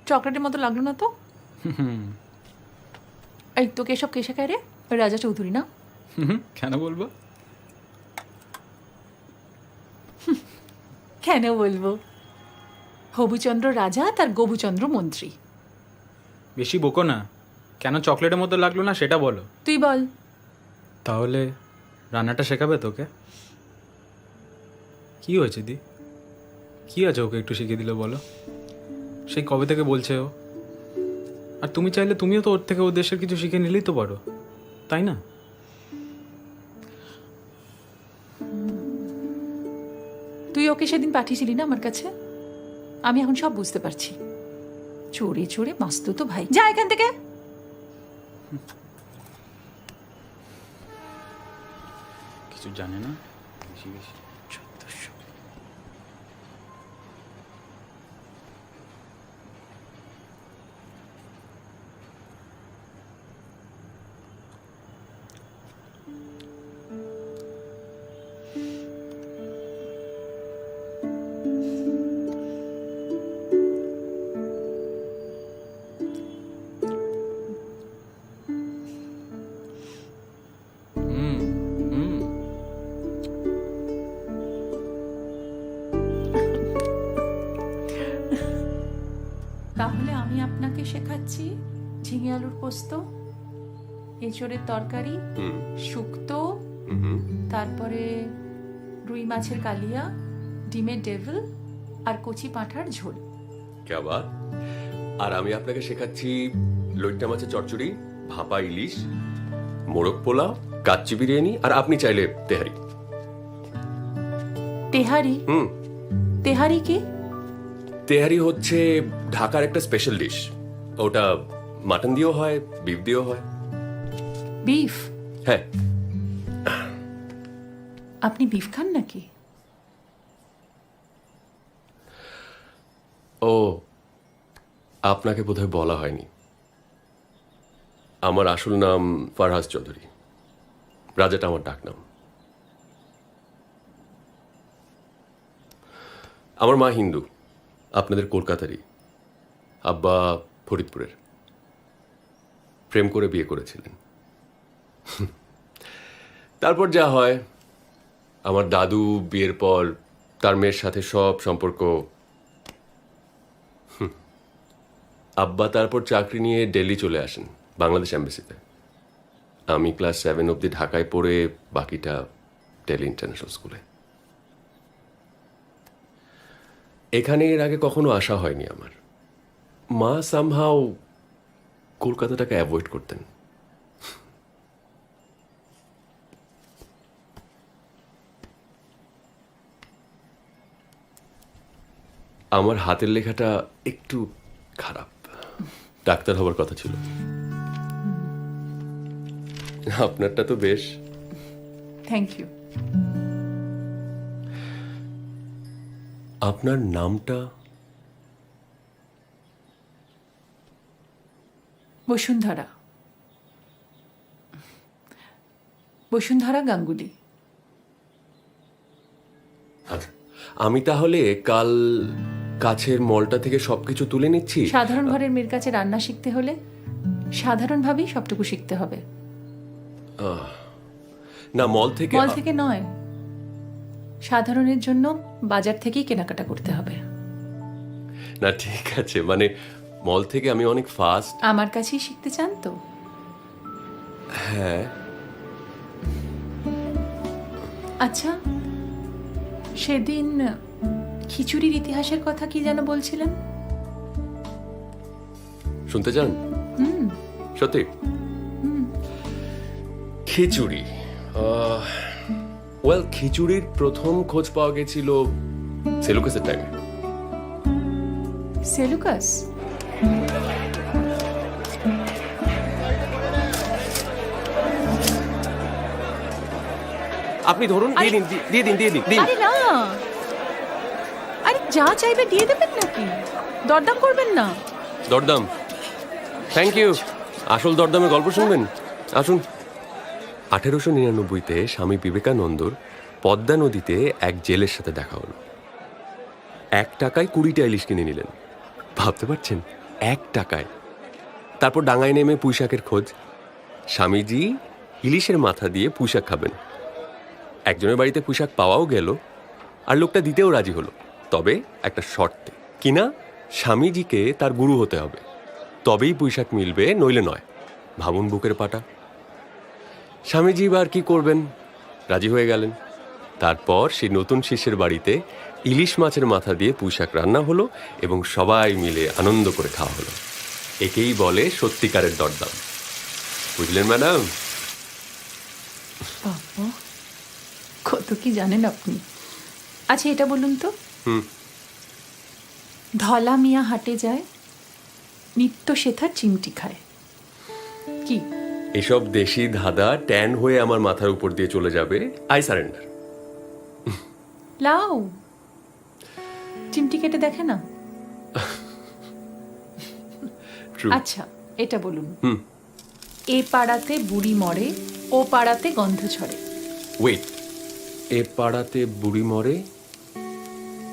চকলেটের মতো লাগলো না তো? এই তোকে এসব কে শেখায় রে? ওই রাজা চৌধুরী না? কেন বলবো? কেন বলবো? হবুচন্দ্র রাজা তার গবুচন্দ্র মন্ত্রী। বেশি বকো না। কেন চকলেটের মতো লাগলো না সেটা বলো। তুই বল। তাহলে রান্নাটা শেখাবে তোকে? কি হয়েছে দি? কি আছে ওকে একটু শিখিয়ে দিলে বলো? সেই কবে থেকে বলছে ও। আর তুমি চাইলে তুমিও তো ওর থেকে ওর দেশের কিছু শিখে নিলেই তো পারো, তাই না? তুই ওকে সেদিন পাঠিয়েছিলি না আমার কাছে? আমি এখন সব বুঝতে পারছি। চোরে চোরে মাস্ত তো ভাই, যা এখান থেকে। কিছু জানে না বেশি বেশি। তাহলে আমি আপনাকে শেখাচ্ছি ঝিঙে আলুর পোস্ত, এঁচড়ের তরকারি, শুক্তো, তারপরে রুই মাছের কালিয়া, ডিমের ডেভিল আর কচি পাঁঠার ঝোল। ক্যা বাত। আর আমি আপনাকে শেখাচ্ছি লইট্টা মাছের চচ্চড়ি, ভাপা ইলিশ, মোরগ পোলাও, কাচ্চি বিরিয়ানি, আর আপনি চাইলে তেহারি। তেহারি? তেহারি কি? তেহারি হচ্ছে ঢাকার একটা স্পেশাল ডিশ। ওটা মাটন দিয়েও হয়, বিফ দিয়েও হয়। বিফ? হ্যাঁ। আপনি বিফ খান নাকি? ও, আপনাকে বোধহয় বলা হয়নি, আমার আসল নাম ফারহাজ চৌধুরী। রাজাটা আমার ডাকনাম। আমার মা হিন্দু, আপনাদের কলকাতারই। আব্বা ফরিদপুরের। প্রেম করে বিয়ে করেছিলেন। তারপর যা হয়, আমার দাদু বিয়ের পর তার মেয়ের সাথে সব সম্পর্ক। আব্বা তারপর চাকরি নিয়ে দিল্লি চলে আসেন, বাংলাদেশ এম্বাসিতে। আমি ক্লাস 7 অবধি ঢাকায় পড়ে, বাকিটা দিল্লি ইন্টারন্যাশনাল স্কুলে। এখানে এর আগে কখনো আসা হয়নি আমার। মা সামহাও কলকাতাটাকে অ্যাভয়েড করতেন। আমার হাতের লেখাটা একটু খারাপ, ডাক্তার হবার কথা ছিল। আপনারটা তো বেশ। Thank you. আপনার নামটা? বসুন্ধরা। বসুন্ধরা গাঙ্গুলি। আচ্ছা, আমি তাহলে কাল কাছের মলটা থেকে সবকিছু তুলে নিচ্ছি। সাধারণ ঘরের মেয়ের কাছে রান্না শিখতে হলে সাধারণভাবেই সবটুকু শিখতে হবে। না, মল থেকে। মল থেকে নয়, সাধারণের জন্য বাজার থেকেই কেনাকাটা করতে হবে। না ঠিক আছে, মানে মল থেকে আমি অনেক ফাস্ট। আমার কাছেই শিখতে চান তো? হ্যাঁ। আচ্ছা, সেদিন খিচুড়ির ইতিহাসের কথা কি যেন বলছিলেন? শুনতে চান? সত্যি? খিচুড়ি, ওয়েল, খিচুড়ির প্রথম খোঁজ পাওয়া গেছিল সেলুকাসের টাইমে। সেলুকাস? আপনি ধরুন, দিয়ে দিন, দিয়ে দিন, দিয়ে দিন, দিন। আরে না, আরে যা চাইবে দিয়ে দেবেন নাকি? দরদাম করবেন না? দরদাম? Thank you. আসল দরদামে গল্প শুনবেন? আসুন। 1899-তে স্বামী বিবেকানন্দর পদ্মা নদীতে এক জেলের সাথে দেখা হলো। 1 টাকায় 20টা ইলিশ কিনে নিলেন। ভাবতে পারছেন? 1 টাকায়। তারপর ডাঙায় নেমে পুঁইশাকের খোঁজ। স্বামীজি ইলিশের মাথা দিয়ে পুঁইশাক খাবেন। একজনের বাড়িতে পুঁইশাক পাওয়াও গেল, আর লোকটা দিতেও রাজি হলো, তবে একটা শর্তে। কিনা, স্বামীজিকে তার গুরু হতে হবে, তবেই পুঁইশাক মিলবে, নইলে নয়। ভাবুন বুকের পাটা। স্বামীজি এবার কি করবেন? রাজি হয়ে গেলেন। তারপর সেই নতুন শিষ্যের বাড়িতে ইলিশ মাছের মাথা দিয়ে পুঁইশাক রান্না হলো এবং সবাই মিলে আনন্দ করে খাওয়া হলো। একেই বলে সত্যিকারের দরদাম। বুঝলেন ম্যাডাম? বাবা, কত কি জানেন আপনি। আচ্ছা, এটা বলুন তো, ধলা মিয়া হাটে যায়, নিত্য সেথা চিমটি খায়। কি এসব দেশি ধাঁধা ট্যান হয়ে আমার মাথার উপর দিয়ে চলে যাবে। I surrender. লাও, চিমটি কেটে দেখে না। আচ্ছা, এটা বলুন। এ পাড়াতে বুড়ি মরে, ও পাড়াতে গন্ধ ছড়ে। ওয়েট, এ পাড়াতে বুড়ি মরে,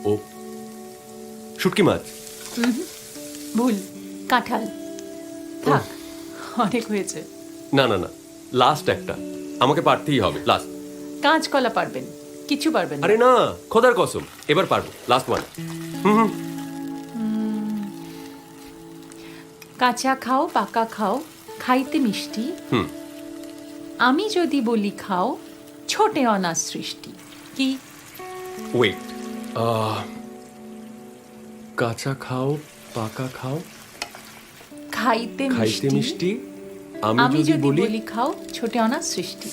ও শুটকি মাছ। ভুল, কাঁঠাল। থাক, অনেক হয়েছে। না না না, লাস্ট একটা আমাকে পারতেই হবে। লাস্ট। কাঁচকলা পারবেন, কিছু পারবেন না। আরে না, খোদার কসম, এবার পারবো। Last one. কাঁচা খাও, পাকা খাও, খাইতে মিষ্টি। আমি যদি বলি খাও, ছোটে অনার সৃষ্টি। কি? ওয়েট, কাঁচা খাও, পাকা খাও, খাইতে খাইতে মিষ্টি। আমি যদি বলি খাও, ছোটে অনার সৃষ্টি।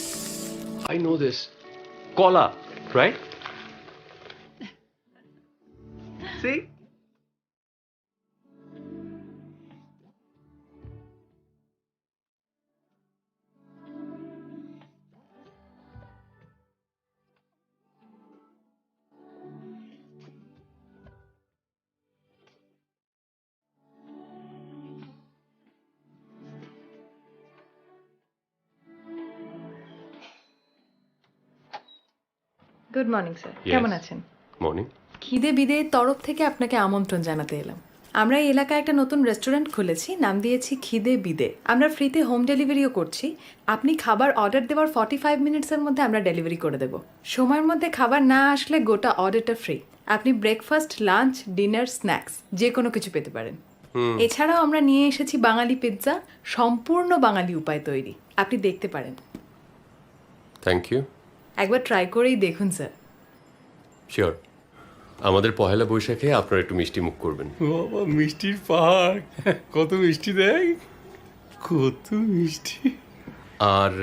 I know this. কলা, right? See? Good morning sir, Yes. কেমন আছেন? মর্নিং। খিদে বিদের তরফ থেকে আপনাকে আমন্ত্রণ জানাতে এলাম। আমরা এই এলাকায় একটা নতুন রেস্টুরেন্ট খুলেছি, নাম দিয়েছি খিদে বিদে। আমরা ফ্রিতে হোম ডেলিভারিও করছি। আপনি খাবার অর্ডার দেওয়ার 45 মিনিটসের মধ্যে আমরা ডেলিভারি করে দেব। সময়ের মধ্যে খাবার না আসলে গোটা অর্ডারটা ফ্রি। আপনি ব্রেকফাস্ট, লাঞ্চ, ডিনার, স্ন্যাক্স যে কোনো কিছু পেতে পারেন। এছাড়াও আমরা নিয়ে এসেছি বাঙালি পিৎজা, সম্পূর্ণ বাঙালি উপায় তৈরি। আপনি দেখতে পারেন। Thank you. একবার ট্রাই করেই দেখুন স্যার। শিওর। আমাদের পহেলা বৈশাখে আপনারা একটু মিষ্টি মুখ করবেন। বাবা, মিষ্টির পাহাড়, কত মিষ্টি দেয়, কত মিষ্টি। আর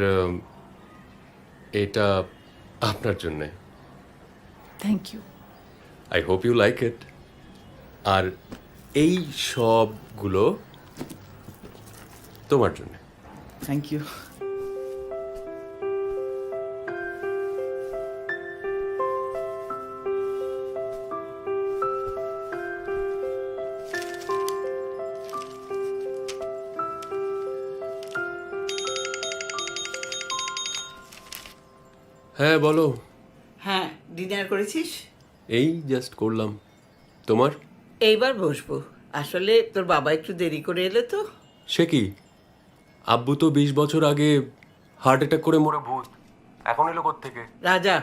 এটা আপনার জন্যে। Thank you. I hope you like it. আর এই সবগুলো তোমার জন্য। Thank you. হ্যাঁ বলো। হ্যাঁ, ডিনার করেছিস? এই জাস্ট করলাম। তোমার? এইবার বসবো। আসলে তোর বাবা একটু দেরি করে এলে তো। সে কি, আব্বু তো 20 বছর আগে হার্ট অ্যাটাক করে মরে ভূত, এখন এলো কোত্থেকে? রাজা,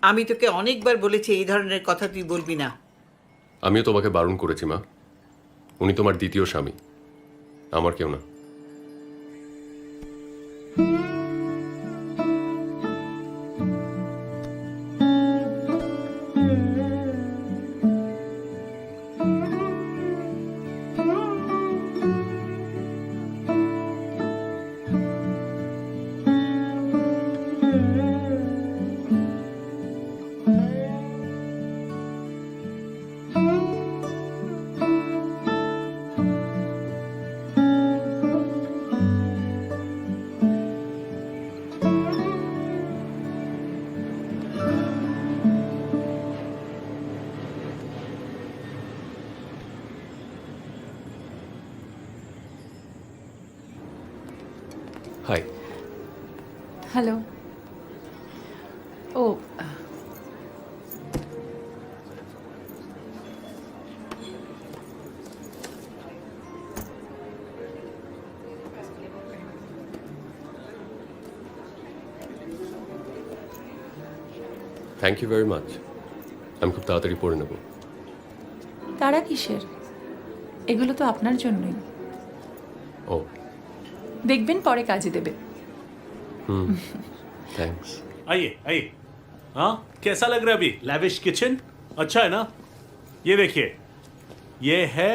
আমি তোকে অনেকবার বলেছি এই ধরনের কথা তুই বলবি না। আমিও তোমাকে বারণ করেছি মা। উনি তোমার দ্বিতীয় স্বামী, আমার কেউ না। হাই। হ্যালো। ও, থ্যাংক ইউ ভেরি মাচ। আমি খুব তাড়াতাড়ি পড়ে নেব। তারা কিসের? এগুলো তো আপনার জন্যই। ও, দেখবেন পরে কাজে দেবে। थैंक्स। आइए आइए। हाँ, कैसा लग रहा है अभी लैविश किचन? अच्छा है ना? ये देखिए, ये है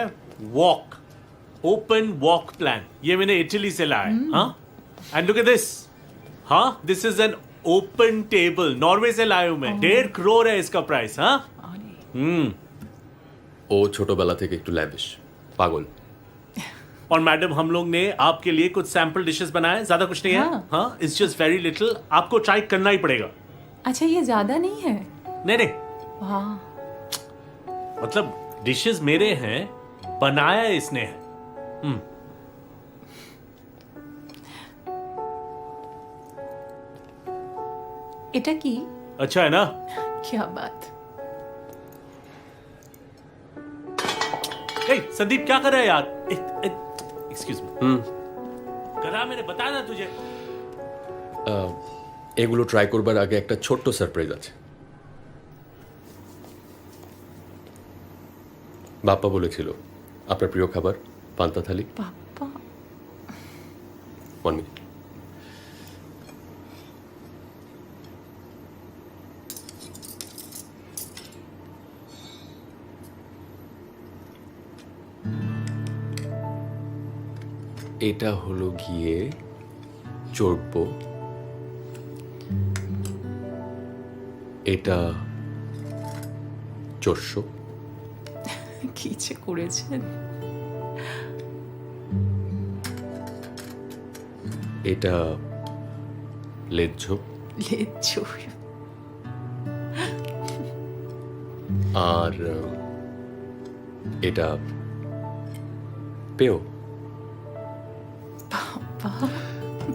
वॉक, ओपन वॉक प्लान। ये मैंने इटली से लाया है। हाँ, एंड लुक एट दिस। हाँ, this is an open table, Norway से लाया हूं मैं। 1.5 करोड़ है इसका प्राइस। हाँ। ও ছোটবেলা থেকে একটু ল্যাভিশ, পাগল। और मैडम हम लोग ने आपके लिए कुछ सैंपल डिशेस बनाए, ज्यादा कुछ नहीं है। हाँ, इट्स जस्ट वेरी लिटिल, आपको ट्राई करना ही पड़ेगा। अच्छा, ये ज्यादा नहीं है? नहीं नहीं, वाह, मतलब डिशेस मेरे हैं, बनाया इसने है। এটা কি? अच्छा है ना? क्या बात। ए, संदीप क्या कर रहा है यार? Excuse me. करा मैंने बताया ना तुझे। এগুলো ট্রাই করবার আগে একটা ছোট্ট সারপ্রাইজ আছে। বাপ্পা বলেছিল আপনার প্রিয় খাবার পান্তা থালি। বাপ্পা? 1 মিনিট। এটা হলো গিয়ে চর্প, এটা চর্ষ, কি যে করেছেন। এটা লেজ্জ, লেজ্জ। আর এটা পেও।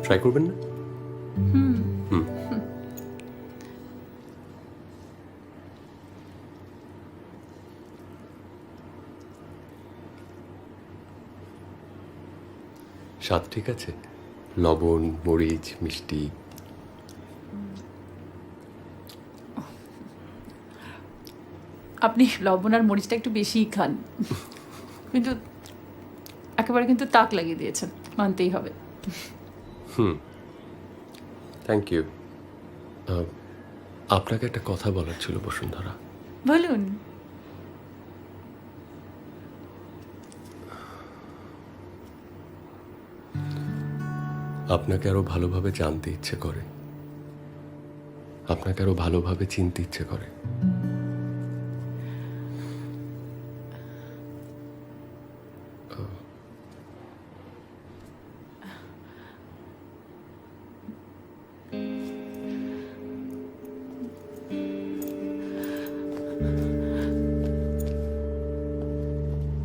ট্রাই করবেন না? স্বাদ ঠিক আছে? লবণ, মরিচ, মিষ্টি? আপনি লবণ আর মরিচটা একটু বেশিই খান, কিন্তু একেবারে কিন্তু তাক লাগিয়ে দিয়েছেন, মানতেই হবে। Thank you. আপনাকে একটা কথা বলার ছিল বসুন্ধরা। বলুন। আপনাকে আরো ভালোভাবে জানতে ইচ্ছে করে, আপনাকে আরো ভালোভাবে চিনতে ইচ্ছে করে।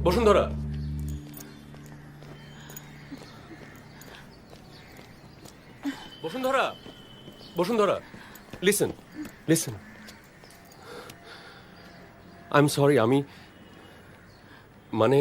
Bashundhara, Bashundhara, Bashundhara, listen listen. I am sorry, আমি মানে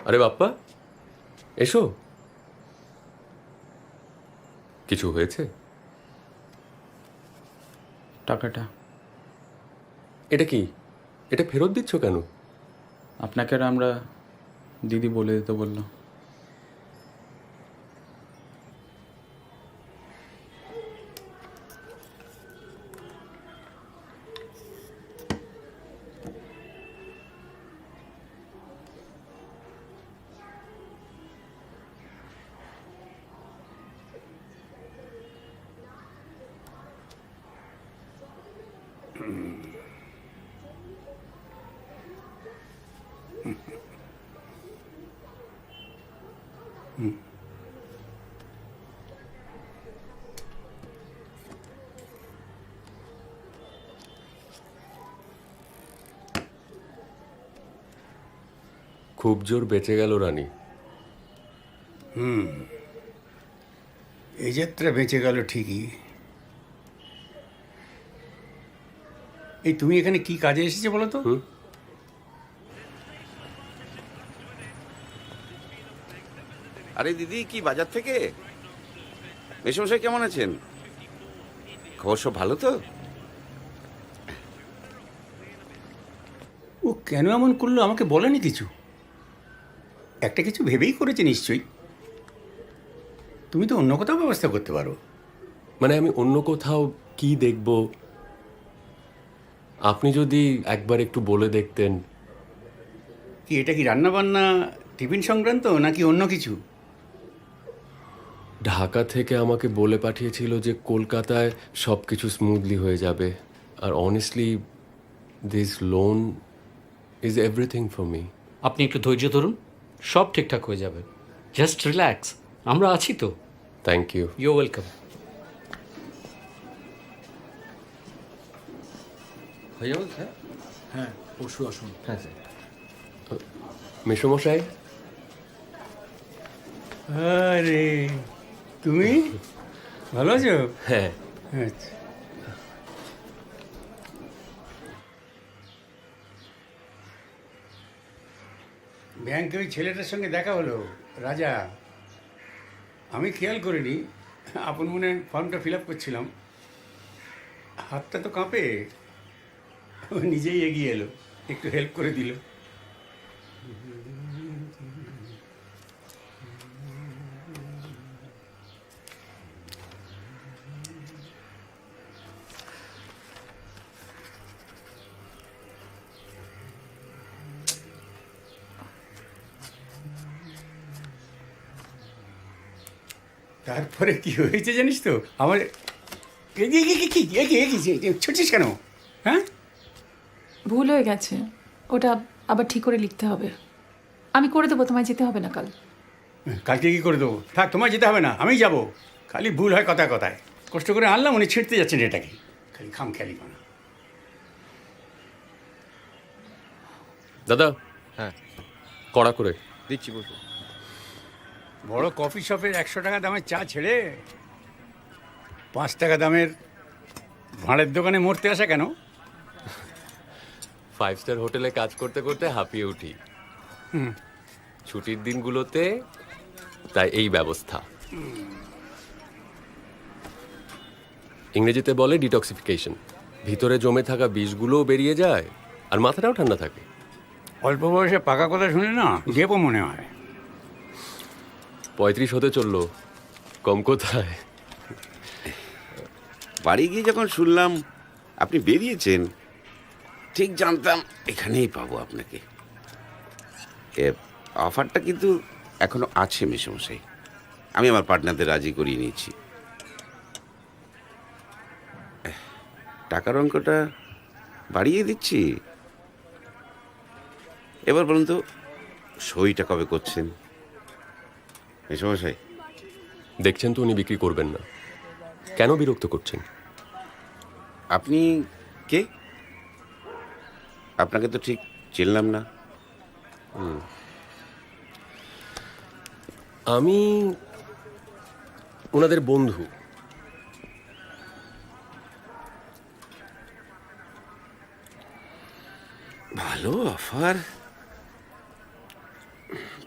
আরে বাপ্পা, এসো। কিছু হয়েছে? টাকাটা। এটা কি? এটা ফেরত দিচ্ছ কেন? আপনাকে আর আমরা দিদি বলে দিতে বললো। খুব জোর বেঁচে গেল রানী। এই যাত্রা বেঁচে গেল ঠিকই। এই তুমি এখানে কি কাজে এসেছো বলো তো? আরে দিদি, কি বাজার থেকে? মেসমশাই কেমন আছেন? খবর সব ভালো তো? ও কেন এমন করলো আমাকে বলেনি কিছু? একটা কিছু ভেবেই করেছে নিশ্চয়ই। তুমি তো অন্য কোথাও ব্যবস্থা করতে পারো। মানে আমি অন্য কোথাও কি দেখব, আপনি যদি একবার একটু বলে দেখতেন। কি এটা কি রান্না বান্না টিফিন সংক্রান্ত নাকি অন্য কিছু? ঢাকা থেকে আমাকে বলে পাঠিয়েছিল যে কলকাতায় সব কিছু স্মুথলি হয়ে যাবে। আর honestly this loan is everything for me. আপনি একটু ধৈর্য ধরুন, সব ঠিকঠাক হয়ে যাবে। জাস্ট রিল্যাক্স, আমরা আছি তো। Thank you. You welcome. হয়ে যাবে স্যার? হ্যাঁ, পরশু আসুন। হ্যাঁ স্যার। মেসমশাই, আরে তুমি ভালো আছো? হ্যাঁ। আচ্ছা। ব্যাংকে ওই ছেলেটার সঙ্গে দেখা হলো, রাজা। আমি খেয়াল করিনি, আপন মনে ফর্মটা ফিল আপ করছিলাম, হাতটা তো কাঁপে। ও নিজেই এগিয়ে এলো, একটু হেল্প করে দিল। তারপরে কি হয়েছে জানিস তো? আমার ছুটছিস কেন? হ্যাঁ, ভুল হয়ে গেছে, ওটা আবার ঠিক করে লিখতে হবে। আমি করে দেবো, তোমায় যেতে হবে না কাল। কালকে কি করে দেবো? থাক, তোমার যেতে হবে না, আমিই যাবো। খালি ভুল হয় কথায় কথায়। কষ্ট করে আনলাম, উনি ছিঁড়তে যাচ্ছেন এটাকে। খালি খাম খেয়ালি বানা। দাদা, হ্যাঁ কড়া করে দিচ্ছি, বসুন। বড় কফি শপের 100 টাকা দামের চা ছেড়ে 5 টাকা দামের ভাঁড়ের দোকানে মরতে আসা কেন? 5 স্টার হোটেলে কাজ করতে করতে হাঁপিয়ে উঠি ছুটির দিনগুলোতে, তাই এই ব্যবস্থা। ইংরেজিতে বলে ডিটক্সিফিকেশন। ভিতরে জমে থাকা বিষগুলোও বেরিয়ে যায় আর মাথাটাও ঠান্ডা থাকে। অল্প বয়সে পাকা কথা শুনে না গেপও মনে হয়। 35 হতে চললো, কম কোথায়। বাড়ি গিয়ে যখন শুনলাম আপনি বেরিয়েছেন, ঠিক জানতাম এখানেই পাবো আপনাকে। অফারটা কিন্তু এখনো আছে মেসমশাই, আমি আমার পার্টনারদের রাজি করিয়ে নিয়েছি। টাকার অঙ্কটা বাড়িয়ে দিচ্ছি। এবার বলুন তো, সইটা কবে করছেন মেসমশাই? দেখছেন তো উনি বিক্রি করবেন না, কেন বিরক্ত করছেন? আপনি কে? আপনাকে তো ঠিক চিনলাম না। আমি ওনাদের বন্ধু। ভালো অফার,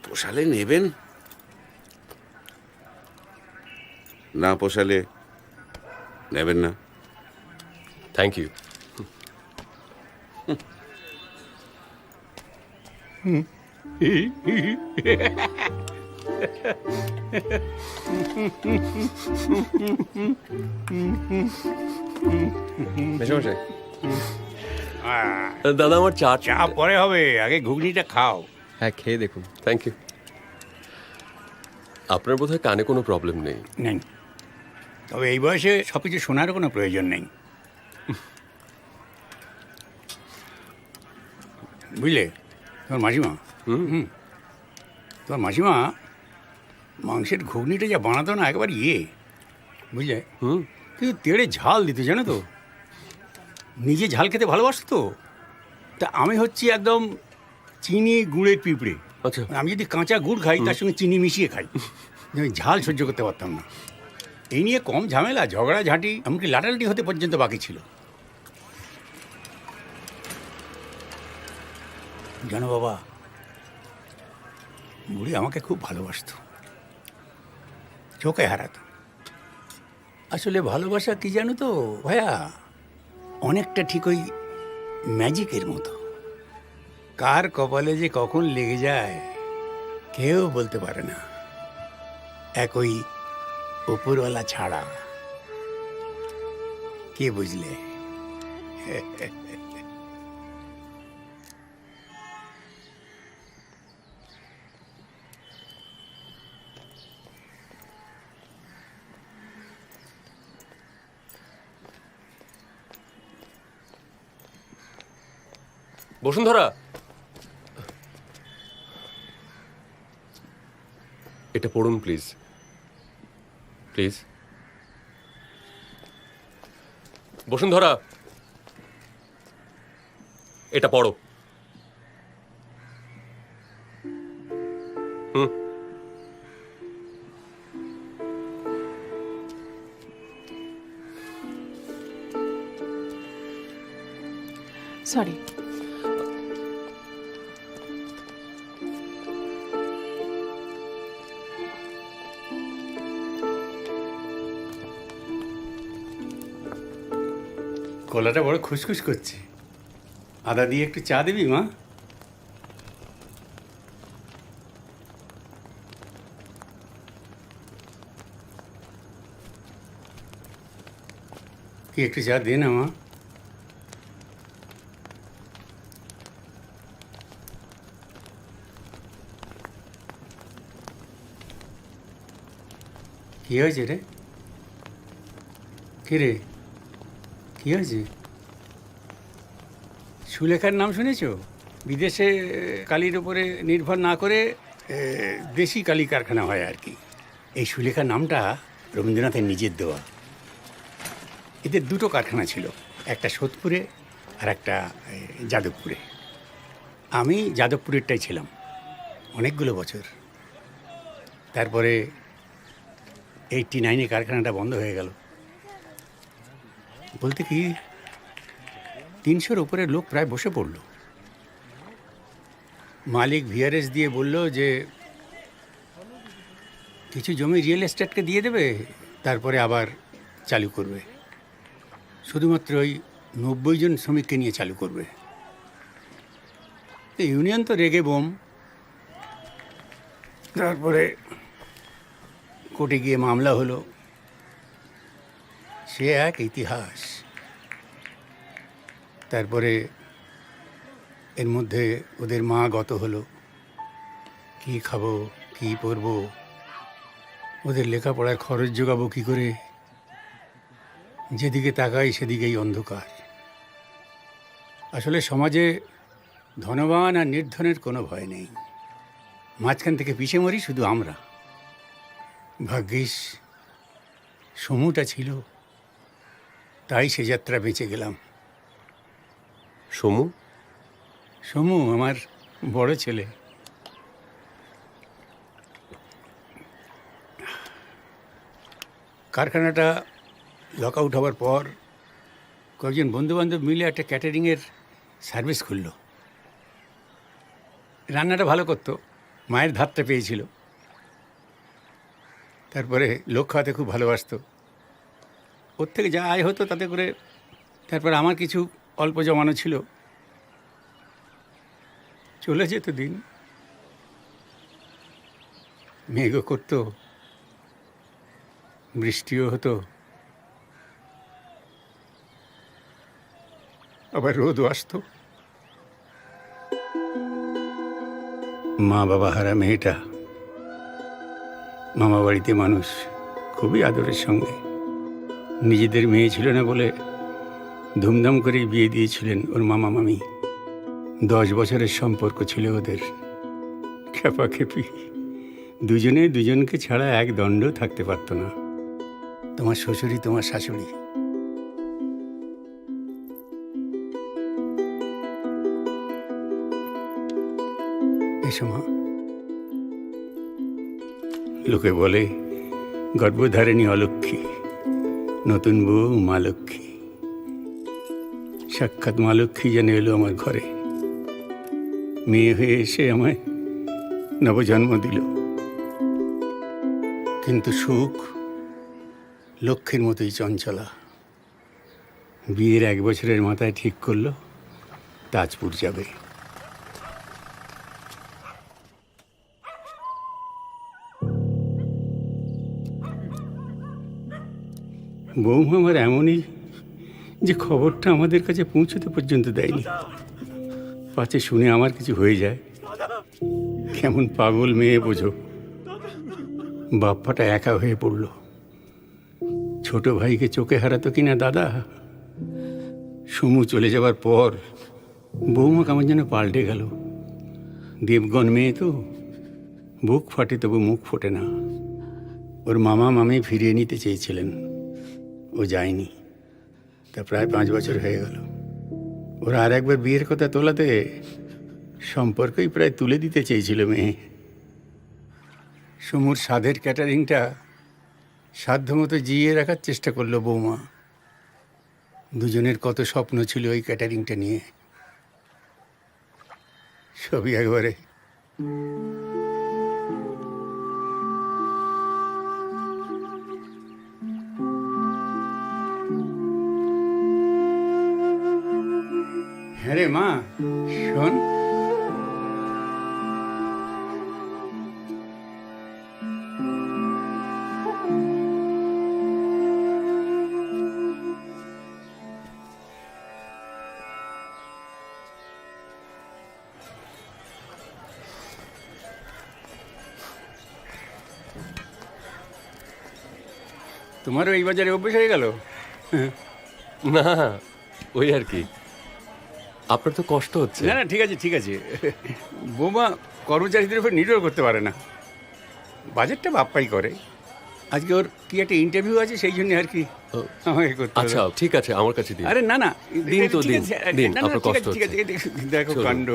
পোষালে নেবেন, না পোষালে নেবেন না। Thank you. মেসমশাই, দাদা আমার চা চা পরে হবে, আগে ঘুগনিটা খাও। হ্যাঁ খেয়ে দেখুন। Thank you. আপনার বোধহয় কানে কোনো প্রবলেম নেই? নেই, তবে এই বয়সে সব কিছু শোনারও কোনো প্রয়োজন নেই। বুঝলে তোমার মাসিমা তোমার মাসিমা মাংসের ঘুগনিটা যা বানাতো না একবার বুঝলে কিন্তু তেড়ে ঝাল দিত জানো তো, নিজে ঝাল খেতে ভালোবাসতো। তা আমি হচ্ছি একদম চিনি গুড়ের পিঁপড়ে। আচ্ছা, আমি যদি কাঁচা গুড় খাই তার সঙ্গে চিনি মিশিয়ে খাই, আমি ঝাল সহ্য করতে পারতাম না। এই নিয়ে কম ঝামেলা, ঝগড়াঝাঁটি, এমনকি লাটালাটি হতে পর্যন্ত বাকি ছিল। জানো বাবা, বুড়ি আমাকে খুব ভালোবাসতো, চোখে হারাতো। আসলে ভালোবাসা কি জানো তো ভাইয়া, অনেকটা ঠিক ওই ম্যাজিকের মতো। কার কপালে যে কখন লেগে যায় কেউ বলতে পারে না, একই উপরওয়ালা ছাড়া। কে বুঝলে? বসুন্ধরা, এটা পড়ুন প্লিজ, প্লিজ। বসুন্ধরা, এটা পড়ো। সরি। কলাটা বড় খুসখুস করছে, আদা দিয়ে একটু চা দিবি মা? কি একটু চা দে না মা। কি হয়েছে রে? কি রে, কি হয়েছে? সুলেখার নাম শুনেছ? বিদেশে কালির উপরে নির্ভর না করে দেশি কালি কারখানা হয় আর কি। এই সুলেখার নামটা রবীন্দ্রনাথের নিজের দেওয়া। এদের দুটো কারখানা ছিল, একটা সোদপুরে আর একটা যাদবপুরে। আমি যাদবপুরেরটাই ছিলাম অনেকগুলো বছর। তারপরে 89-এ কারখানাটা বন্ধ হয়ে গেল। বলতে কি 300-র উপরে লোক প্রায় বসে পড়ল। মালিক ভিআরএস দিয়ে বলল যে কিছু জমি রিয়েল এস্টেটকে দিয়ে দেবে, তারপরে আবার চালু করবে। শুধুমাত্র ওই 90 জন শ্রমিককে নিয়ে চালু করবে। ইউনিয়ন তো রেগে বোম। তারপরে কোর্টে গিয়ে মামলা হলো, সে এক ইতিহাস। তারপরে এর মধ্যে ওদের মা গত হলো। কি খাবো, কি পরবো, ওদের লেখাপড়ার খরচ জোগাবো কি করে? যেদিকে তাকাই সেদিকেই অন্ধকার। আসলে সমাজে ধনবান আর নির্ধনের কোনো ভয় নেই। মাঝখান থেকে পিছিয়ে মরি শুধু আমরা। ভাগ্যিস সমুটা ছিল, তাই সে যাত্রা বেঁচে গেলাম। সমু? সমু আমার বড় ছেলে। কারখানাটা লক আউট হওয়ার পর কয়েকজন বন্ধুবান্ধব মিলে একটা ক্যাটারিংয়ের সার্ভিস খুলল। রান্নাটা ভালো করতো, মায়ের ধাতটা পেয়েছিল। তারপরে লোক খাওয়াতে খুব ভালোবাসতো। ওর থেকে যা আয় হতো তাতে করে তারপর আমার কিছু অল্প জমানো ছিল, চলে যেত দিন। মেঘও করতো, বৃষ্টিও হতো, আবার রোদও আসতো। মা বাবা হারা মেয়েটা মামা বাড়িতে মানুষ খুবই আদরের সঙ্গে। নিজেদের মেয়ে ছিল না বলে ধুমধাম করেই বিয়ে দিয়েছিলেন ওর মামা মামি। 10 বছরের সম্পর্ক ছিল ওদের, খেপাখেপি। দুজনে দুজনকে ছাড়া এক দণ্ড থাকতে পারতো না। তোমার শ্বশুরই তোমার শাশুড়ি। এসো মা। লোকে বলে গর্ভধারিণী অলক্ষ্মী, নতুন বউ মা লক্ষ্মী। সাক্ষাৎ মা লক্ষ্মী যেন এলো আমার ঘরে, মেয়ে হয়ে এসে আমায় নবজন্ম দিল। কিন্তু সুখ লক্ষ্মীর মতোই চঞ্চলা। বিয়ের 1 বছরের মাথায় ঠিক করলো তাজপুর যাবে। বৌমা আমার এমনই যে খবরটা আমাদের কাছে পৌঁছতে পর্যন্ত দেয়নি। পাছে শুনে আমার কিছু হয়ে যায়। কেমন পাগল মেয়ে বোঝো। বাপ্পাটা একা হয়ে পড়ল। ছোট ভাইকে চোখে হারাতো কিনা দাদা। সমু চলে যাবার পর বৌমা কেমন যেন পাল্টে গেল। দেবগণ মেয়ে তো, বুক ফাটে তবু মুখ ফোটে না। ওর মামা মামি ফিরিয়ে নিতে চেয়েছিলেন, ও যায়নি। তা প্রায় 5 বছর হয়ে গেল। ওরা আর একবার বিয়ের কথা তোলাতে সম্পর্কই প্রায় তুলে দিতে চেয়েছিল মেয়ে। সমুর স্বাদের ক্যাটারিংটা সাধ্যমতো জিইয়ে রাখার চেষ্টা করলো বৌমা। দুজনের কত স্বপ্ন ছিল ওই ক্যাটারিংটা নিয়ে, সবই একবারে হ্যাঁ রে মা, শোন। তোমারও এই বাজারে অভ্যেস হয়ে গেল? না, ওই আর কি। আপনার তো কষ্ট হচ্ছে। না না, ঠিক আছে ঠিক আছে। বৌমা কর্মচারীদের উপর নির্ভর করতে পারে না, বাজেটটা বাপ্পাই করে। আজকে ওর কি একটা ইন্টারভিউ আছে, সেই জন্য আর কি আমাকে করতে হবে। আচ্ছা ঠিক আছে, আমার কাছে দিন। আরে না না, দিন তো ঠিক দিন, আছে, দিন, না, না, আপনার ঠিক কষ্ট আছে, ঠিক হচ্ছে। আছে, দেখো চলুন। কাণ্ড।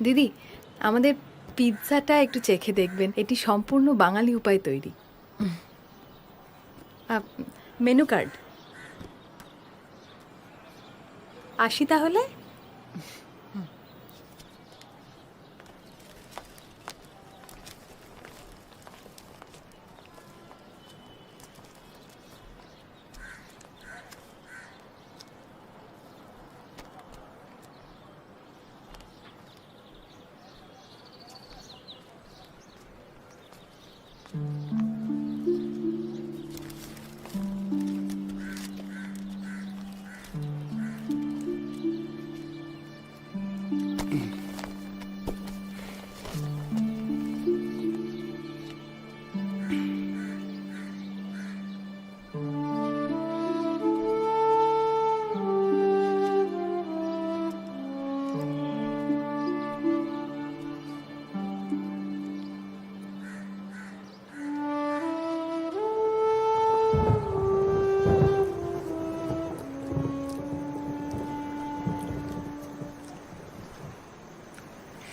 দিদি, আমাদের পিৎজাটা একটু চেখে দেখবেন। এটি সম্পূর্ণ বাঙালি উপায়ে তৈরি। মেনু কার্ড আসি তাহলে।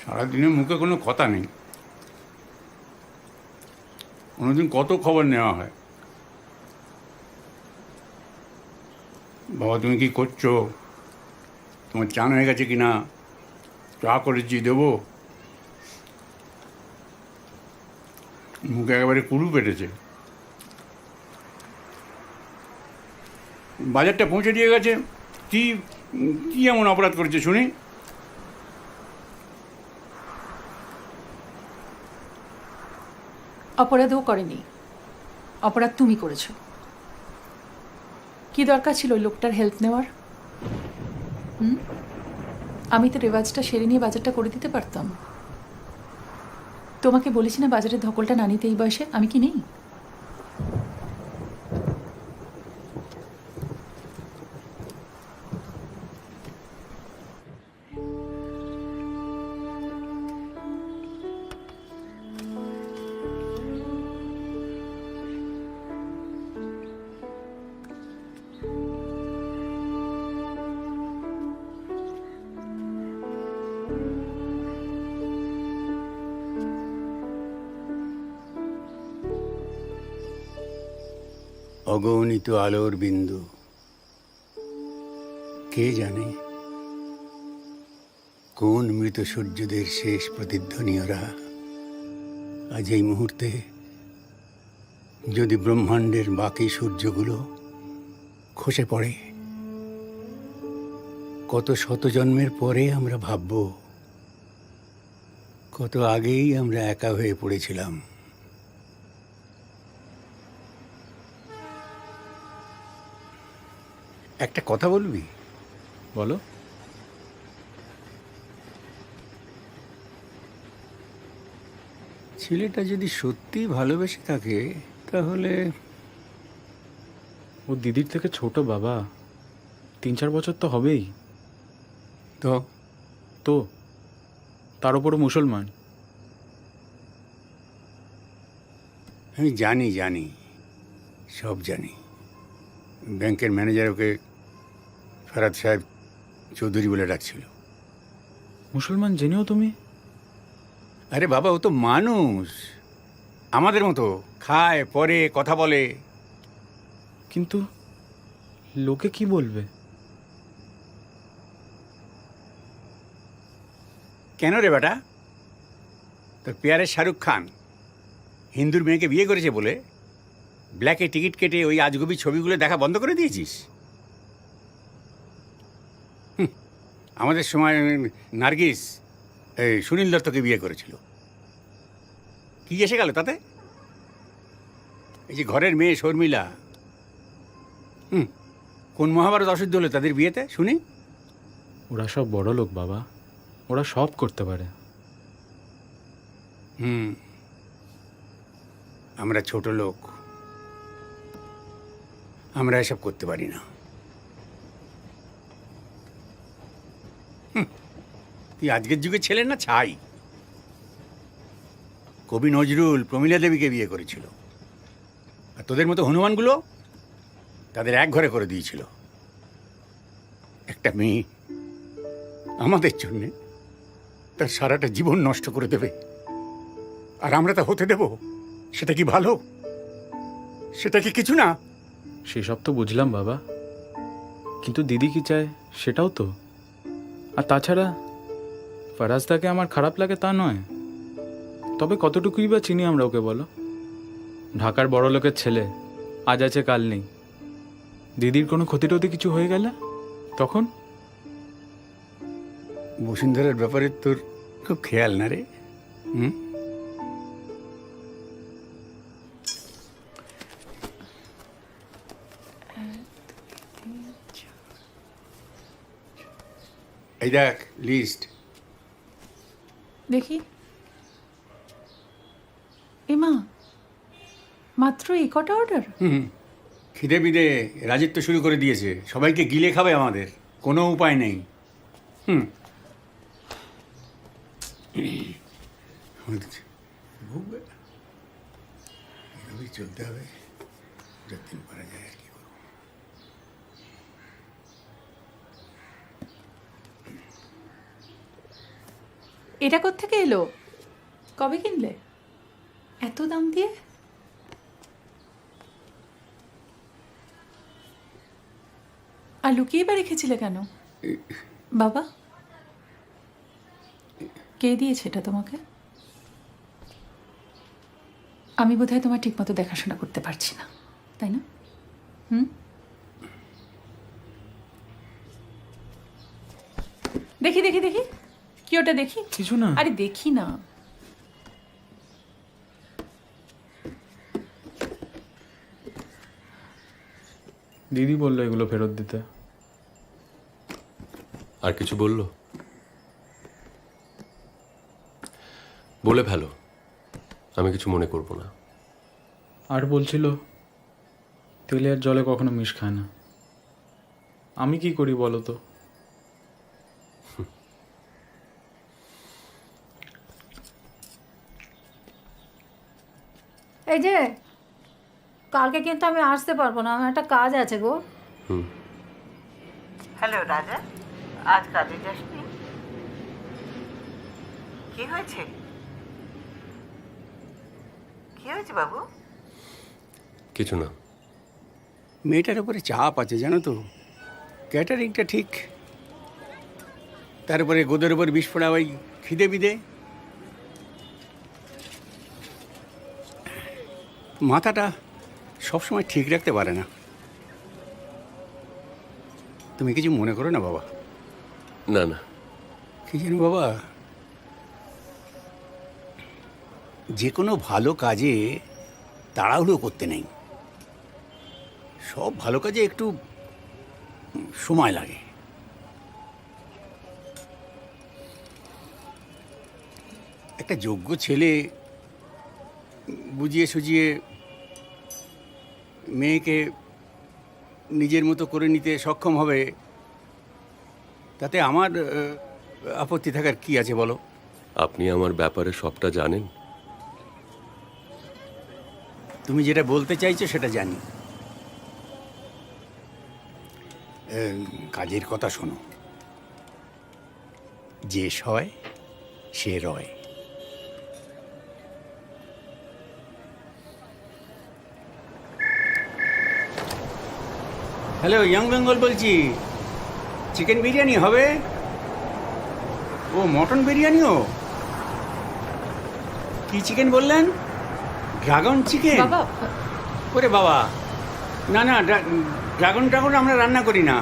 সারাদিনের মুখে কোনো কথা নেই। কোনোদিন কত খবর নেওয়া হয়, বাবা তুমি কি করছো, তোমার চান হয়ে গেছে কিনা, চা করেছি দেবো। মুখে একেবারে কুড়ু পেটেছে। বাজারটা পৌঁছে দিয়ে গেছে, কি কি এমন অপরাধ করেছে শুনি? অপরাধও করেনি, অপরাধ তুমি করেছো। কি দরকার ছিল ওই লোকটার হেল্প নেওয়ার? আমি তো রেওয়াজটা সেরে নিয়ে বাজারটা করে দিতে পারতাম। তোমাকে বলেছি না বাজারের ধকলটা না নিতে এই বয়সে? আমি কি নেই? অগণিত আলোর বিন্দু। কে জানে কোন মৃত সূর্যদের শেষ প্রতিধ্বনি ওরা। আজ এই মুহূর্তে যদি ব্রহ্মাণ্ডের বাকি সূর্যগুলো খসে পড়ে, কত শত জন্মের পরে আমরা ভাবব কত আগেই আমরা একা হয়ে পড়েছিলাম। একটা কথা বলবি? বলো। ছেলেটা যদি সত্যি ভালোবেসে থাকে তাহলে ও দিদির থেকে ছোট বাবা, 3-4 বছর তো হবেই। তো তো তার উপরও মুসলমান। আমি জানি জানি সব জানি। ব্যাংকের ম্যানেজার ওকে ফরাদ সাহেব চৌধুরী বলে ডাকছিল। মুসলমান জেনেও তুমি? আরে বাবা, ও তো মানুষ আমাদের মতো, খায় পরে কথা বলে। কিন্তু লোকে কি বলবে? কেন রে বেটা? তোর পেয়ারের শাহরুখ খান হিন্দুর মেয়েকে বিয়ে করেছে বলে ব্ল্যাকে টিকিট কেটে ওই আজগুবি ছবিগুলো দেখা বন্ধ করে দিয়েছিস? আমাদের সময় নার্গিস এই সুনীল দত্তকে বিয়ে করেছিল। কি এসে গেল তাতে? এই যে ঘরের মেয়ে শর্মিলা, কোন মহাভারত অশুদ্ধ হলো তাদের বিয়েতে শুনি? ওরা সব বড় লোক বাবা, ওরা সব করতে পারে। আমরা ছোট লোক, আমরা এসব করতে পারি না। তুই আজকের যুগের ছেলে না ছাই। কবি নজরুল প্রমীলা দেবীকে বিয়ে করেছিল, আর তোদের মতো হনুমানগুলো তাদের এক ঘরে করে দিয়েছিল। একটা মেয়ে আমাদের জন্যে তার সারাটা জীবন নষ্ট করে দেবে, আর আমরা তা হতে দেব? সেটা কি ভালো? সেটা কি কিছু না? সেসব তো বুঝলাম বাবা, কিন্তু দিদি কি চায় সেটাও তো। আর তাছাড়া ফারাজদাকে আমার খারাপ লাগে তা নয়, তবে কতটুকুই বা চিনি আমরা ওকে বলো? ঢাকার বড় লোকের ছেলে, আজ আছে কাল নেই। দিদির কোনো ক্ষতি টতি কিছু হয়ে গেলে তখন? বসুন্ধরার ব্যাপারে তোর খুব খেয়াল না রে? এই দেখ লিস্ট। দেখি। এমা, মাত্র এই কটা অর্ডার? খিদে বিদে রাজত্ব শুরু করে দিয়েছে, সবাইকে গিলে খাবে আমাদের, কোনো উপায় নেই। চলতে হবে যতদিন পারা যায় আর কি করবো। এটা কোত্থেকে এলো? কবে কিনলে এত দাম দিয়ে? আর লুকিয়ে বা রেখেছিলে কেন বাবা? কে দিয়েছে এটা তোমাকে? আমি বোধহয় তোমার ঠিক মতো দেখাশোনা করতে পারছি না, তাই না? দেখি দেখি দেখি, কি ওটা দেখি? কিছু না। আরে দেখি না। দিদি বললো এগুলো ফেরত দিতে। আর কিছু বললো? বলে ফেলো, আমি কিছু মনে করব না। আর বলছিল তেলে আর জলে কখনো মিশ খায় না। আমি কি করি বলো তো? এই যে কালকে কিন্তু আমি আসতে পারবো না, আমার একটা কাজ আছে গো। হ্যালো রাজা, আজ কাজে যাসনি? কি হয়েছে? কি হয়েছে বাবু? কিছু না, মেয়েটার উপরে চাপ আছে জানো তো, ক্যাটারিংটা ঠিক, তারপরে গোদের উপর বিষ পড়া, ওই খিদে বিদে, মাথাটা সবসময় ঠিক রাখতে পারে না। তুমি কিছু মনে করো না বাবা। না না, কি জানো বাবা, যে কোনো ভালো কাজে তাড়াহুড়ো করতে নেই। সব ভালো কাজে একটু সময় লাগে। একটা যোগ্য ছেলে বুঝিয়ে সুঝিয়ে মেয়েকে নিজের মতো করে নিতে সক্ষম হবে, তাতে আমার আপত্তি থাকার কি আছে বলো? আপনি আমার ব্যাপারে সবটা জানেন। তুমি যেটা বলতে চাইছো সেটা জানি। কাজের কথা শোনো, যে সয় সে রয়। হ্যালো, ইয়ং বেঙ্গল বলছি। চিকেন বিরিয়ানি হবে? ও মটন বিরিয়ানিও? কি চিকেন বললেন? Dragon chicken? বাবা, ওরে বাবা, না না, ড্রাগন আমরা রান্না করি না।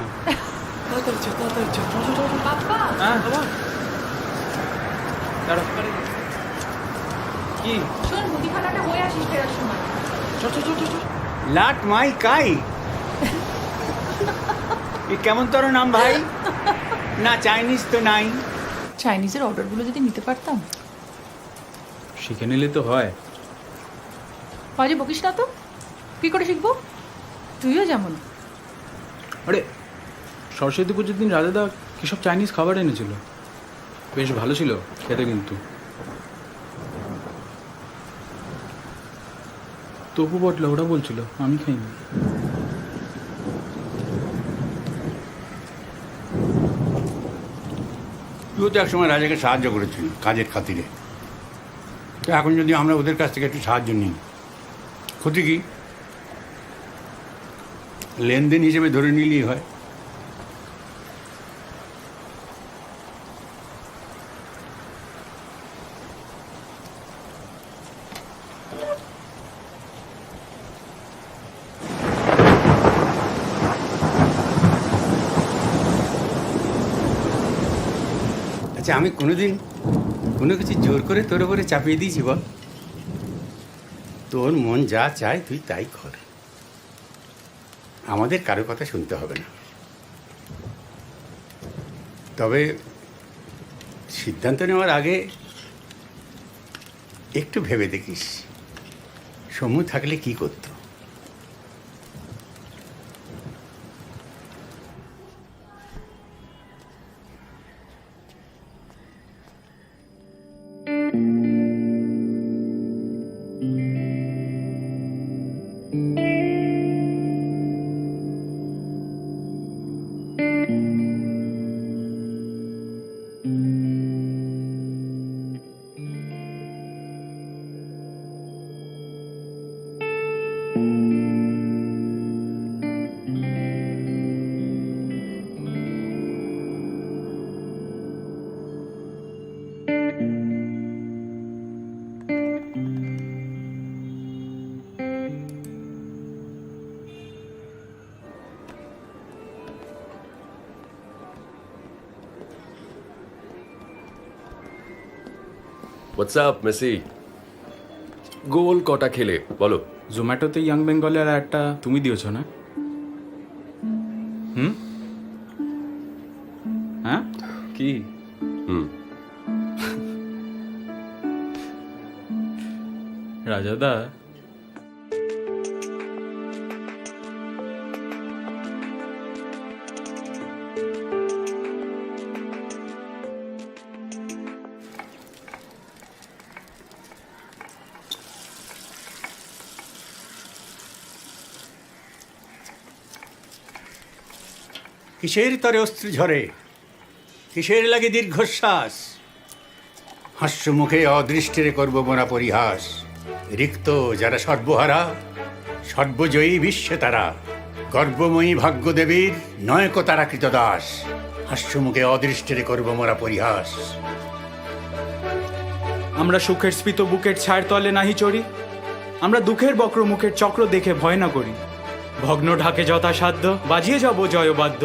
কি শোন, মুদিখানাটা হয়ে আসিস ফেরার সময়। লাট মাই কাই, এ কেমন তোর নাম ভাই? না চাইনিজ তো নাই। চাইনিজের অর্ডারগুলো যদি নিতে পারতাম। শিখে নিলে তো হয়। বাজে বকিস না তো, কি করে শিখবো? তুইও যেমন। আরে সরস্বতী পুজোর দিন রাজাদা কী সব চাইনিজ খাবার এনেছিল, বেশ ভালো ছিল খেতে। কিন্তু তপু বটলা ওরা বলছিল, আমি খাইনি। তুইও তো একসময় রাজাকে সাহায্য করেছিলি কাজের খাতিরে, তো এখন যদি আমরা ওদের কাছ থেকে একটু সাহায্য নিই, ক্ষতি কি? লেনদেন হিসেবে ধরে নিলেই হয়। আচ্ছা, আমি কোনোদিন কোনো কিছু জোর করে তোর উপরে চাপিয়ে দিয়েছি বল? তোর মন যা চায় তুই তাই কর, আমাদের কারো কথা শুনতে হবে না। তবে সিদ্ধান্ত নেওয়ার আগে একটু ভেবে দেখিস সমু থাকলে কি করতো। হোয়াটসঅ্যাপ মেসি, গোল কটা খেলে বলো? জোম্যাটোতে ইয়াং বেঙ্গলের একটা তুমি দিয়েছ না? হ্যাঁ কি? রাজাদা, কিসের তরে অস্ত্র ঝরে, কিসের লাগে দীর্ঘশ্বাস, হাস্যমুখে অদৃষ্টিরে করব মোরা পরিহাস। রিক্ত যারা সর্বহারা, সর্বজয়ী বিশ্বে তারা, গর্বময়ী ভাগ্যদেবীর নয়ক তারাকৃত দাস, হাস্যমুখে অদৃষ্টেরে করব মোরা পরিহাস। আমরা সুখের স্ফীত বুকের ছায়ের তলে নাহি চড়ি, আমরা দুঃখের বক্র মুখের চক্র দেখে ভয় না করি। ভগ্ন ঢাকে যথাসাধ্য বাজিয়ে যাব জয়বাদ্য,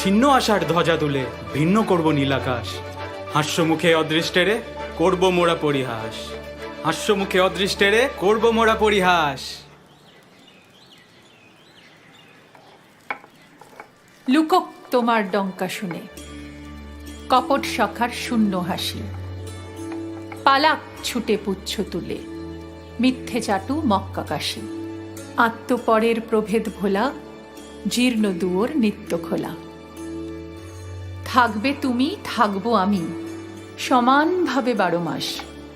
ছিন্ন আশার ধ্বজা তুলে ভিন্ন করব নীলাকাশ। হাস্যমুখে অদৃষ্টেরে করব মোরা পরিহাস, হাস্যমুখে অদৃষ্টেরে করব মোরা পরিহাস। লুকোক তোমার ডঙ্কা শুনে, কপট সখার শূন্য হাসি। পালাক ছুটে পুচ্ছ তুলে, মিথ্যে চাটু মক্কা কাশি। আত্মপরের প্রভেদ ভোলা, জীর্ণ দুয়োর নিত্য খোলা। থাকবে তুমি থাকবো আমি, সমানভাবে 12 মাস।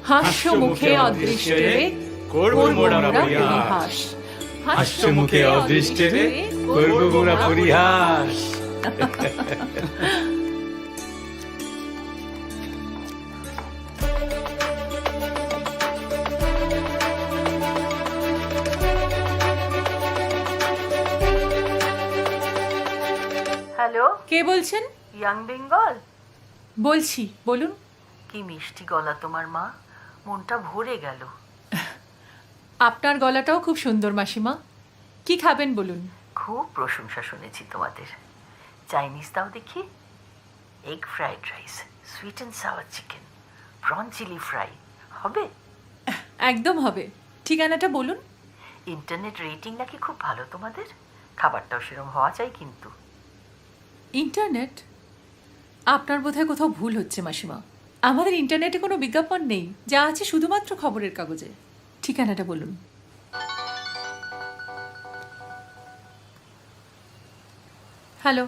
হাস্য মুখে অদৃষ্টেরে করব মোরা পরিহাস, হাস্য মুখে অদৃষ্টেরে করব মোরা পরিহাস। হ্যালো, কে বলছেন? ইয়াং বেঙ্গল। বলছি, বলুন। কি মিষ্টি গলা তোমার মা, মনটা ভরে গেল। আপনার গলাটাও খুব সুন্দর মাসিমা। কি খাবেন বলুন? খুব প্রশংসা শুনেছি তোমাদের। চাইনিজ দাও দেখি। Egg fried rice, sweet and sour chicken, prawn chilli fry হবে? একদম হবে। ঠিকানাটা বলুন। ইন্টারনেট রেটিং নাকি খুব ভালো তোমাদের। খাবারটাও সেরকম হওয়া চাই কিন্তু। ইন্টারনেট? আপনার বোধহয় কোথাও ভুল হচ্ছে মাসিমা। আমাদের ইন্টারনেটে কোনো বিজ্ঞাপন নেই, যা আছে শুধুমাত্র খবরের কাগজে। ঠিকানাটা বলুন। হ্যালো।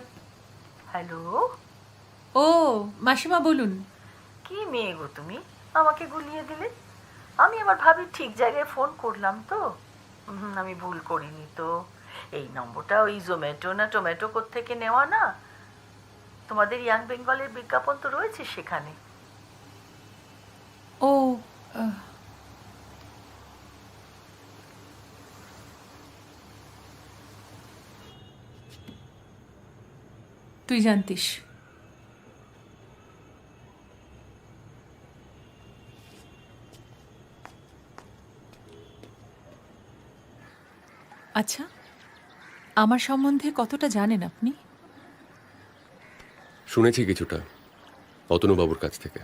হ্যালো। ও মাসিমা বলুন। কি মেয়ে গো তুমি, আমাকে গুলিয়ে দিলে। আমি আবার ভাবি ঠিক জায়গায় ফোন করলাম তো। আমি ভুল করিনি তো। এই নম্বরটা ওই জোম্যাটো না টোম্যাটো থেকে নেওয়া না? তোমাদের ইয়াং বেঙ্গলের বিজ্ঞাপন তো রয়েছে সেখানে। ও তুই জানতিস? আচ্ছা, আমার সম্বন্ধে কতটা জানেন আপনি? শুনেছি কিছুটা অতনুবাবুর কাছ থেকে।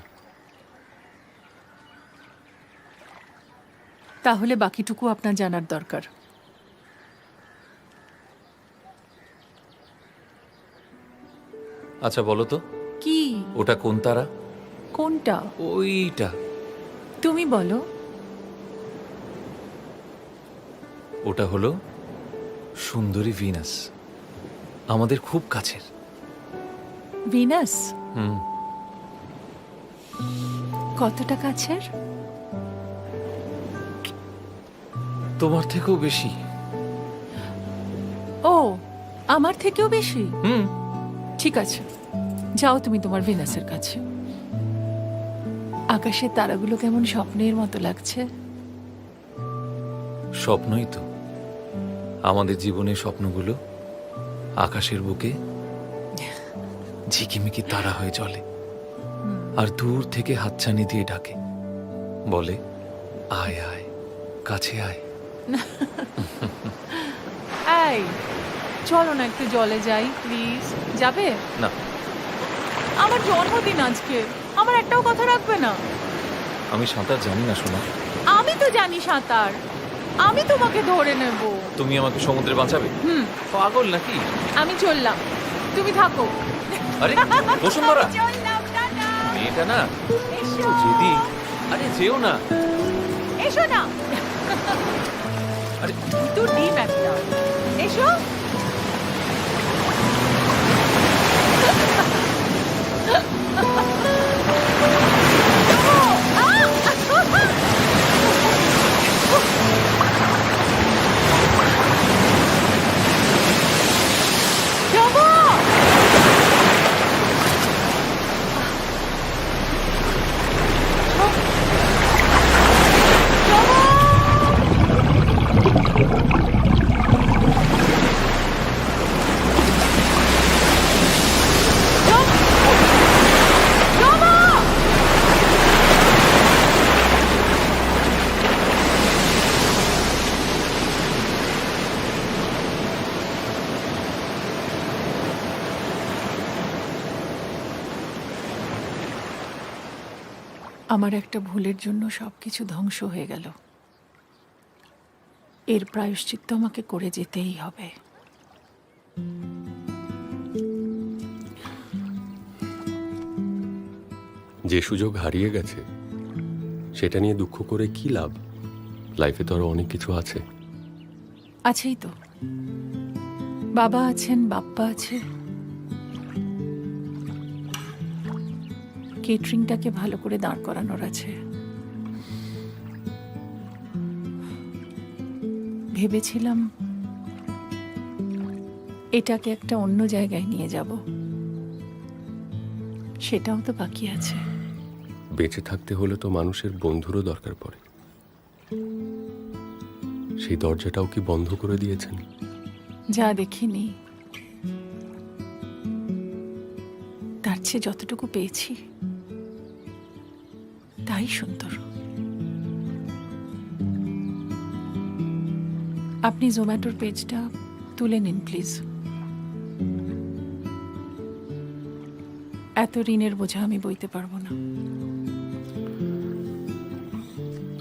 তাহলে বাকিটুকু আপনার জানার দরকার। আচ্ছা বলো তো, কি? ওটা কোন তারা? কোনটা? ওইটা। তুমি বলো। ওটা হলো সুন্দরী ভিনাস, আমাদের খুব কাছের। ভিনাস? হুম। কতটা কাছের? তোমার থেকেও বেশি। ও, আমার থেকেও বেশি? হুম। ঠিক আছে, যাও তুমি তোমার ভিনাসের কাছে। আকাশের তারাগুলো কেমন স্বপ্নের মতো লাগছে। স্বপ্নই তো, আমাদের জীবনের স্বপ্নগুলো আকাশের বুকে ঝিকিমিকি তারা হয়ে চলে, আর দূর থেকে হাতছানি দিয়ে ডাকে, বলে আয় আয়, কাছে আয়। এই চলো না একটু জলে যাই প্লিজ। যাবে? না। আমার জন্মদিন আজকে, আমার একটাও কথা রাখবে না? আমি সাঁতার জানি না সোনা। আমি তো জানি সাঁতার, আমি তোমাকে ধরে নেব। তুমি আমাকে সমুদ্রে বাঁচাবে? পাগল নাকি? আমি চললাম, তুমি থাকো। আরে বসুন্ধরা, চললাম, টাটা। মেয়েটা না যেদি। আরে যেও না। এসো না। আরে তুই ডিম একটা। এসো। আমার একটা ভুলের জন্য সব কিছু ধ্বংস হয়ে গেল। এর প্রায়শ্চিত্ত আমাকে করে যেতেই হবে। যে সুযোগ হারিয়ে গেছে সেটা নিয়ে দুঃখ করে কি লাভ? লাইফে তো আরো অনেক কিছু আছে। আছেই তো, বাবা আছেন, বাপ্পা আছে, কেটারিংটাকে ভালো করে দাঁড় করানোর আছে। ভেবেছিলাম এটাকে একটা অন্য জায়গায় নিয়ে যাব, সেটাও তো বাকি আছে। বেঁচে থাকতে হলে তো মানুষের বন্ধুরও দরকার পড়ে। সেই দরজাটাও কি বন্ধ করে দিয়েছেন? যা দেখিনি তার চেয়ে যতটুকু পেয়েছি তাই সুন্দর। আপনি জোম্যাটোর পেজটা তুলে নিন প্লিজ। এত ঋণের বোঝা আমি বইতে পারবো না।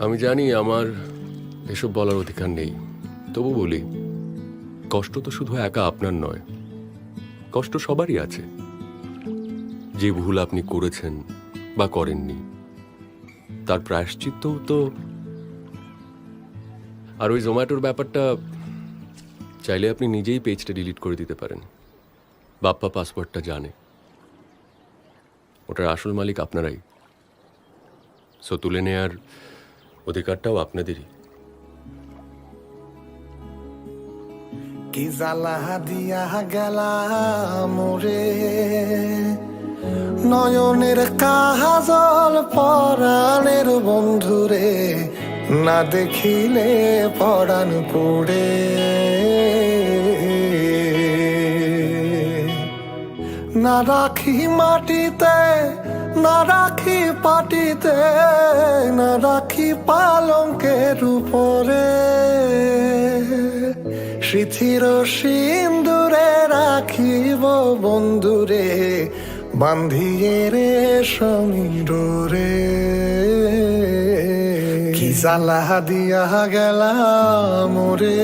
আমি জানি আমার এসব বলার অধিকার নেই, তবু বলি, কষ্ট তো শুধু একা আপনার নয়, কষ্ট সবারই আছে। যে ভুল আপনি করেছেন বা করেননি তার প্রায়শ্চিত্তও তো। আর ওই জোম্যাটোর ব্যাপারটা চাইলে আপনি নিজেই পেজটা ডিলিট করে দিতে পারেন। বাপ্পা পাসওয়ার্ডটা জানে, ওটার আসল মালিক আপনারাই। সো তুলে নেয়ার অধিকারটাও আপনাদেরই। কি জ্বালা দিয়া গেলাম রে, নয়নের কাজল পরাণের বন্ধুরে, না দেখিলে পরাণ পুড়ে। না রাখি মাটিতে, না রাখি পাটিতে, না রাখি পালঙ্কের উপরে, স্মৃতির সিন্দুরে রাখিব বন্ধুরে, বান্ধিয়ে রে সমীরে। কি জ্বালা দিয়া গেলাম রে,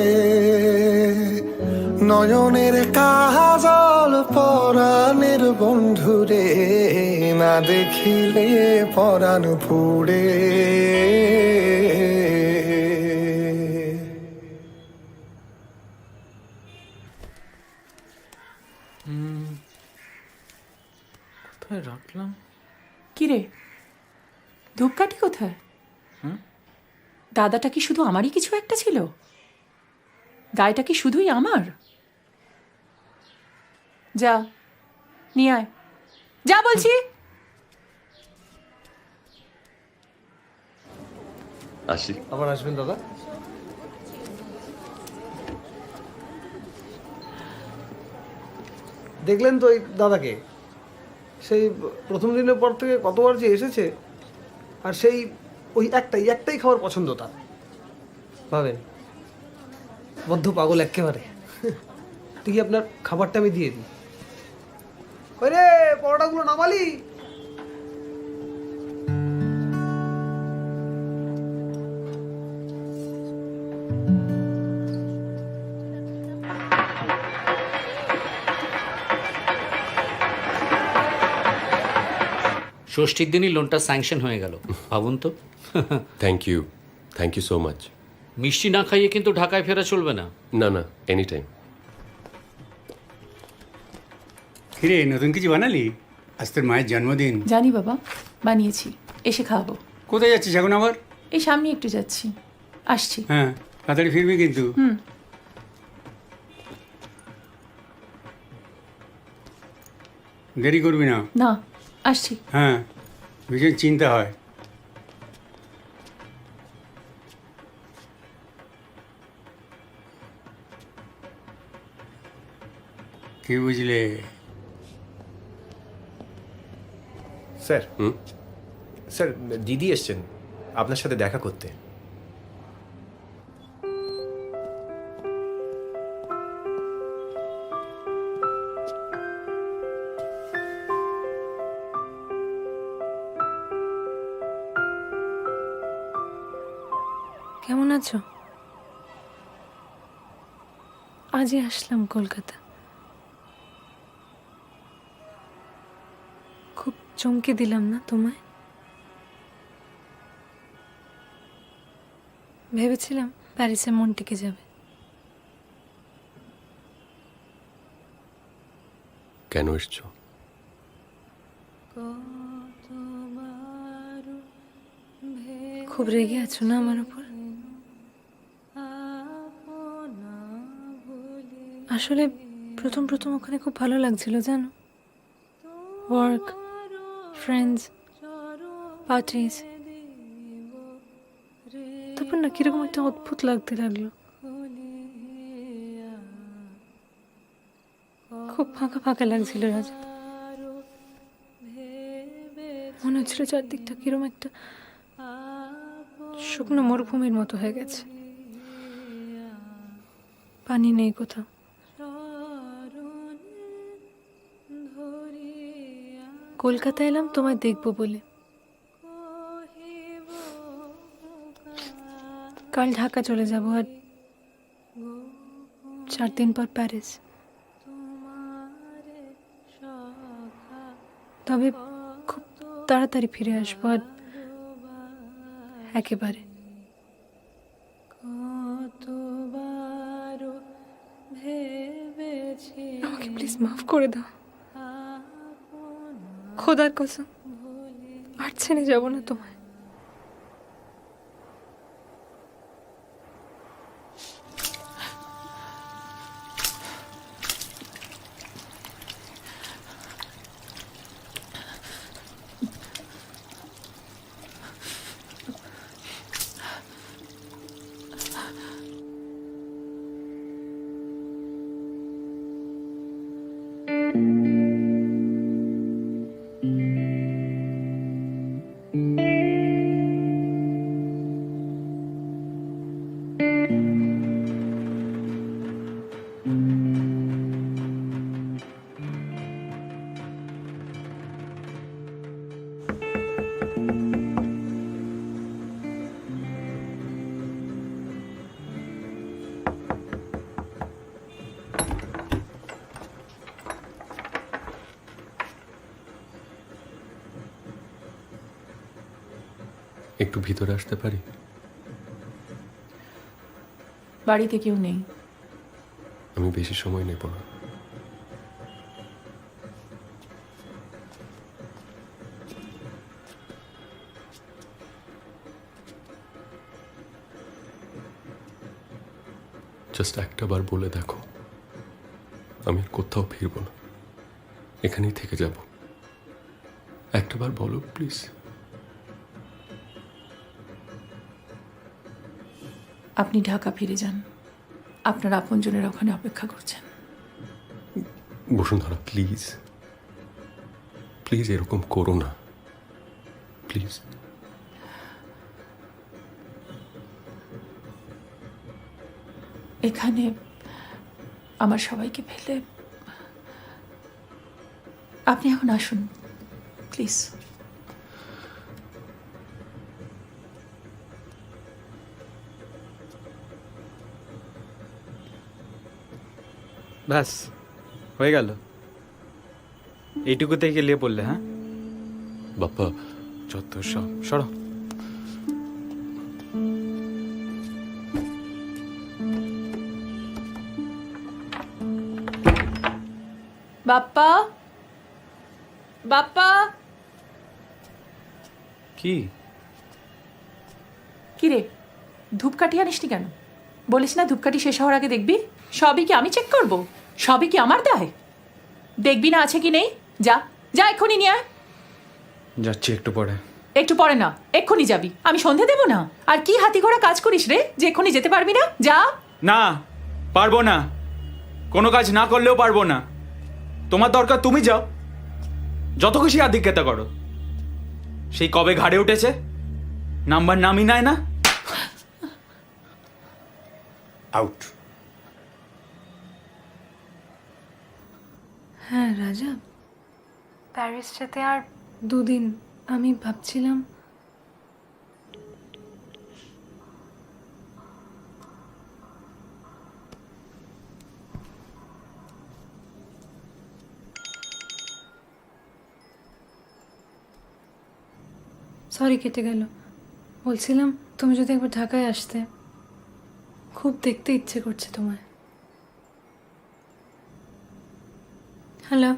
নয়নের কাজল পরাণের বন্ধুরে, না দেখিলে পরাণ পুড়ে। কোথায় রাখলাম? কিরে, ধূপকাঠি কোথায়? দাদাটা কি শুধু আমারই কিছু একটা ছিল? গায়েটা কি শুধুই আমার? যা নিয়ে আয়, যা বলছি। আসি। আবার আসবেন দাদা। দেখলেন তো এই দাদাকে, সেই প্রথম দিনের পর থেকে কতবার যে এসেছে, আর সেই ওই একটাই খাবার পছন্দ তার। ভাবেন, বদ্ধ পাগল একেবারে। ঠিকই, আপনার খাবারটা আমি দিয়ে দিই। ওই রে, পরোটাগুলো নামালি? ষষ্ঠীর দিনই লোনটা স্যাংশন হয়ে গেল, ভাবুন তো। Thank you so much. মিষ্টি না খাইয়ে কিন্তু ঢাকায় ফেরা চলবে না। না না, এনি টাইম। কিরে, নতুন কিছু বানালি? আজ তোর মায়ের জন্মদিন। জানি বাবা, বানিয়েছি, এসে খাওয়াবো। কোথায় যাচ্ছিস এখন আবার? এই সামনে একটু যাচ্ছি, আসছি। হ্যাঁ, তাড়াতাড়ি ফিরবি কিন্তু। দেরি করবি না। না, আসছি। হ্যাঁ, ভীষণ চিন্তা হয়। কি বুঝলে? স্যার, স্যার দিদি এসছেন আপনার সাথে দেখা করতে। কেমন আছো? আজই আসলাম কলকাতা। খুব চমকে দিলাম না তোমায়? ভেবেছিলাম প্যারিসে মন টিকে যাবে। কেন এসছো? খুব রেগে আছো না আমার উপর? আসলে প্রথম প্রথম ওখানে খুব ভালো লাগছিল জানো, ওয়ার্ক, ফ্রেন্ডস, পার্টিস। তারপর না কিরকম একটা অদ্ভুত লাগতে লাগলো, খুব ফাঁকা ফাঁকা লাগছিল রাজা। মনে হচ্ছিল চারদিকটা কিরকম একটা শুকনো মরুভূমির মতো হয়ে গেছে, পানি নেই কোথাও। কলকাতা এলাম তোমায় দেখবো বলে। কাল ঢাকা চলে যাব আর 4 দিন পর প্যারিস। তবে খুব তাড়াতাড়ি ফিরে আসবো আর একেবারে। আমাকে প্লিজ মাফ করে দাও, খোদার কসম আর ছেড়ে যাবো না তোমায়। একটু ভিতরে আসতে পারি? বাড়িতে কেউ নেই। আমি বেশি সময় নেব না। জাস্ট একটা বার বলে দেখো, আমি আর কোথাও ফিরব না, এখানেই থেকে যাব। একটা বার বলো প্লিজ। আপনি ঢাকা ফিরে যান, আপনার আপনজনের ওখানে অপেক্ষা করছেন। বসুন্ধরা প্লিজ, প্লিজ এরকম করো না, প্লিজ। এখানে আমার সবাইকে ফেলে আপনি এখন আসুন প্লিজ। ব্যাস হয়ে গেল, এইটুকুতেই গেলিয়ে পড়লে? হ্যাঁ বাপ্পা, যত সব সরো। বাপ্পা, বাপ্পা। কি কি রে, ধূপকাঠি আনিসনি কেন? বলিস না ধূপকাঠি শেষ হওয়ার আগে দেখবি? সবই কি আমি চেক করব? সবই কি আমার দায়? দেখবি না আছে কি নেই? যা যা, এক্ষুনি নিয়ে আয়। যাচ্ছি একটু পরে। একটু পরে না, এক্ষুনি যাবি। আমি সন্ধে দেবো না? আর কি হাতি ঘোড়া কাজ করিস রে যে এক্ষুনি যেতে পারবি না? যা। না পারবো না, কোনো কাজ না করলেও পারবো না। তোমার দরকার তুমি যাও, যত খুশি আধিক্যতা করো। সেই কবে ঘাড়ে উঠেছে, নাম্বার নামই নেয় না। আউট। হ্যাঁ রাজা, প্যারিস যেতে আর 2 দিন। আমি ভাবছিলাম সরি কেটে গেল। বলছিলাম তুমি যদি একবার ঢাকায় আসতে, খুব দেখতে ইচ্ছে করছে তোমায়। হ্যালো।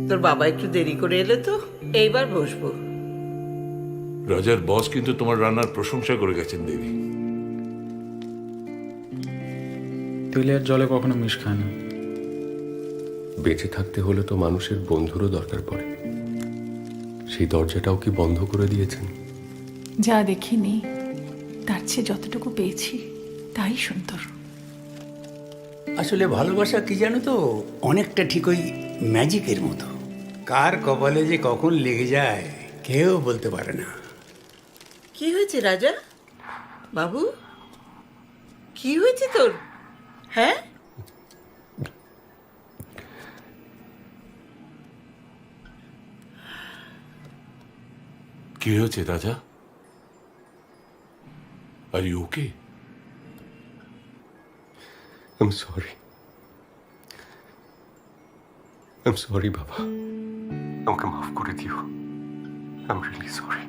তোর বাবা একটু দেরি করে এলে তো, এইবার বসবো। রজার বস কিন্তু তোমার রান্নার প্রশংসা করে গেছেন দেবী। তেলের জলে কখনো মিশ খায় না। বেঁচে থাকতে হলে তো মানুষের বন্ধুরও দরকার পড়ে, সেই দরজাটাও কি বন্ধ করে দিয়েছেন? যা দেখিনি তার চেয়ে যতটুকু পেয়েছি তাই সুন্দর। আসলে ভালোবাসা কি জানো তো, অনেকটা ঠিক ওই ম্যাজিকের মতো। কার কপালে যে কখন লেগে যায় কেউ বলতে পারে না। কি হয়েছে রাজা বাবু? কি হয়েছে তোর? হ্যাঁ, কি হয়েছে রাজা? Are you okay? I'm sorry. I'm sorry, বাবা। আমাকে মাফ করে দিও। I'm really sorry.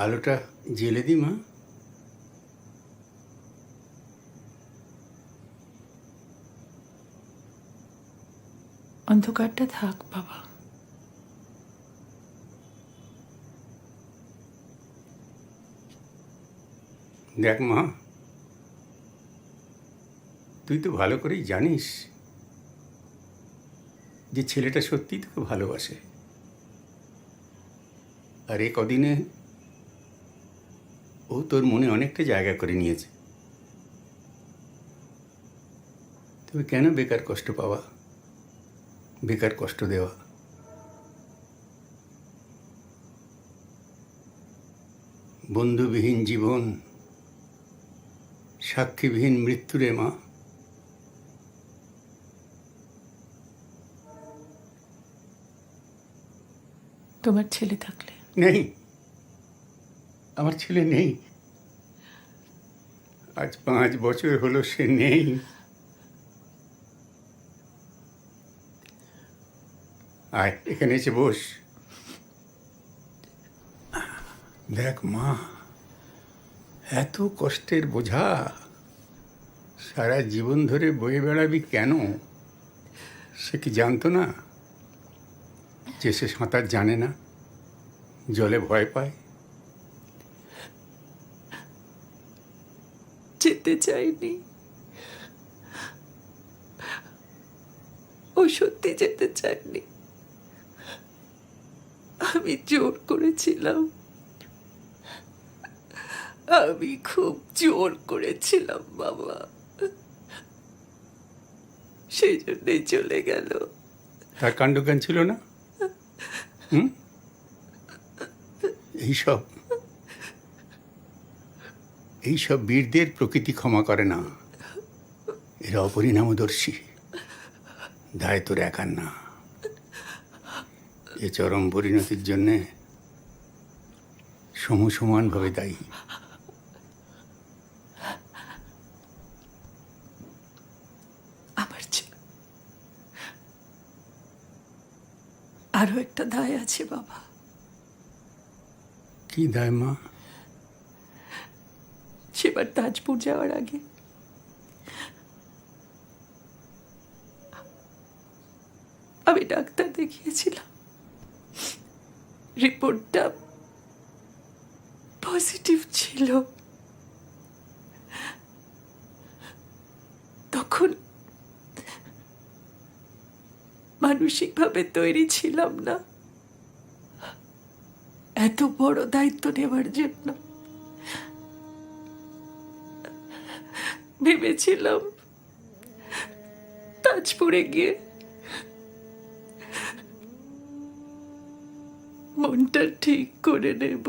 আলোটা জেলে দি মা। অন্ধকারটা থাক বাবা। দেখ মা, তুই তো ভালো করেই জানিস যে ছেলেটা সত্যিই তোকে ভালোবাসে। আর এ কদিনে ও তোর মনে অনেকটা জায়গা করে নিয়েছে। তবে কেন বেকার কষ্ট পাওয়া, বেকার কষ্ট দেওয়া? বন্ধুবিহীন জীবন, সাক্ষীবিহীন মৃত্যু রে মা। তোমার ছেলে থাকলে? নেই, আমার ছেলে নেই। আজ 5 বছর হলো সে নেই। আয় এখানে এসে বস। দেখ মা, এত কষ্টের বোঝা সারা জীবন ধরে বয়ে বেড়াবি কেন? সে কি জানতো না যে সে সাঁতার জানে না, জলে ভয় পায়? যেতে চাইনি, ও সত্যি যেতে চায়নি। আমি জোর করেছিলাম, আমি খুব জোর করেছিলাম বাবা, সেই জন্যই চলে গেল। তার কাণ্ডজ্ঞান ছিল না? এইসব বীরদের প্রকৃতি ক্ষমা করে না। এরা অপরিণামদর্শী। দায় তোর একার না। এ চরম পরিণতির জন্যে সমানভাবে দায়ী। আমার আরো একটা দায় আছে বাবা। কি দায় মা? সেবার তাজপুর যাওয়ার আগে আমি ডাক্তার দেখিয়েছিলাম, রিপোর্টটা পজিটিভ ছিল। তখন মানসিকভাবে তৈরি ছিলাম না এত বড় দায়িত্ব নেওয়ার জন্য। ভেবেছিলাম তাজপুরে গিয়ে মনটা ঠিক করে নেব।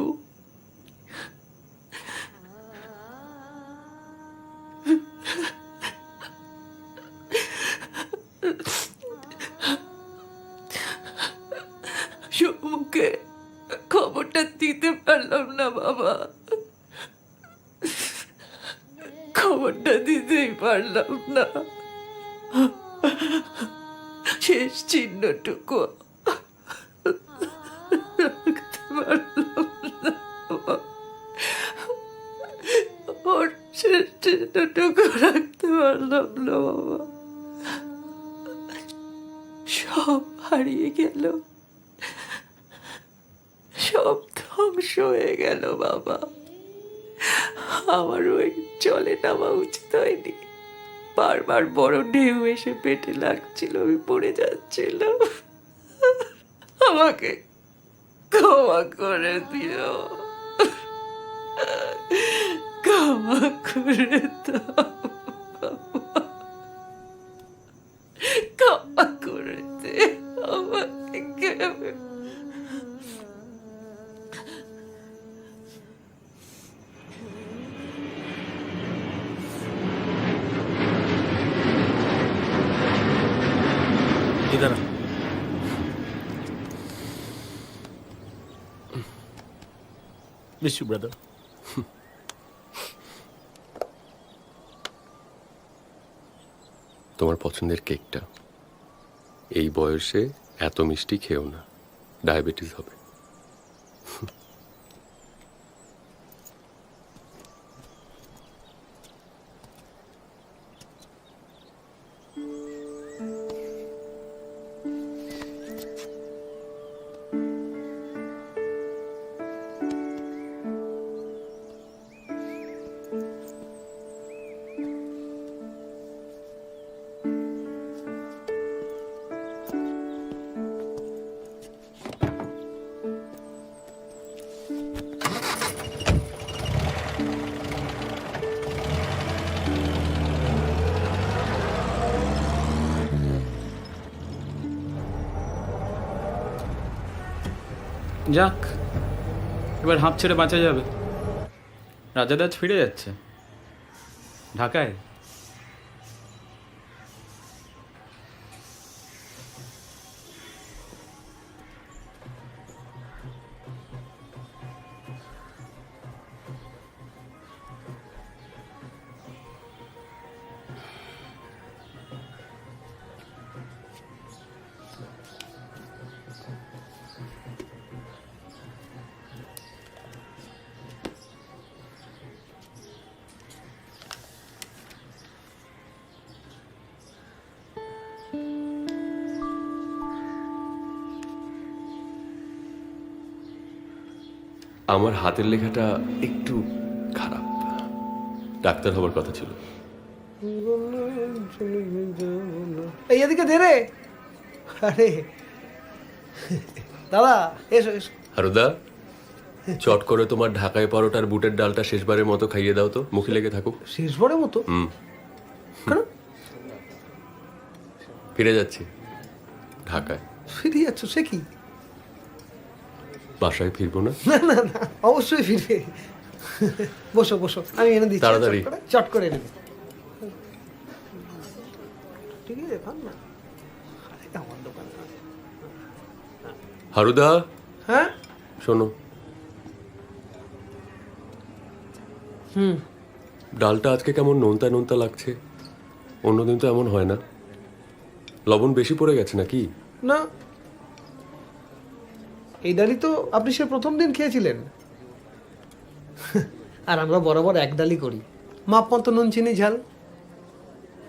সমুখে খবরটা দিতে পারলাম না বাবা, খবরটা দিতেই পারলাম না। শেষ চিহ্নটুকু রাখতে পারলাম না। ওর শেষ চিহ্নটুকু রাখতে পারলাম না বাবা। সব হারিয়ে গেল, সব ধ্বংস হয়ে গেল বাবা। আমার ওই জলে নামা উচিত হয়নি। বারবার বড় ঢেউ এসে পেটে লাগছিল, আমি পড়ে যাচ্ছিলাম। আমাকে ক্ষমা করে দিও, ক্ষমা করে দাও বাবা, ক্ষমা করে দে আমাকে। इधर मिस यू ब्रदर। তোমার পছন্দের কেকটা এই বয়সে এত মিষ্টি খেও না, ডায়াবেটিস হবে। যাক, এবার হাঁপ ছেড়ে বাঁচা যাবে। রাজাদাজ ফিরে যাচ্ছে ঢাকায়। আমার হাতের লেখাটা একটু খারাপ, ডাক্তার হবার কথা ছিল। এই এদিকে দে রে। আরে দাদা এসো এসো। হারুদা, চট করে তোমার ঢাকায় পরোটার বুটের ডালটা শেষবারের মতো খাইয়ে দাও তো, মুখে লেগে থাকুক। শেষবারের মতো? কেন? ফিরে যাচ্ছি ঢাকায়। ফিরে যাচ্ছ? সে কি? বাসায় ফিরবো না? না না না, অবশ্যই ফিরবে। বসো বসো, আমি এনে দিচ্ছি। তাড়াতাড়ি চট করে এনে দিই। ঠিক আছে, খান না। আমার দোকান। হারুদা, হ্যাঁ শোনো, ডালটা আজকে কেমন নোনতা নোনতা লাগছে। অন্যদিন তো এমন হয় না। লবণ বেশি পড়ে গেছে নাকি? না, এই ডালি তো আপনি সে প্রথম দিন খেয়েছিলেন। আর আমরা বরাবর এক ডালি করি, মাপ মতো নুন চিনি ঝাল।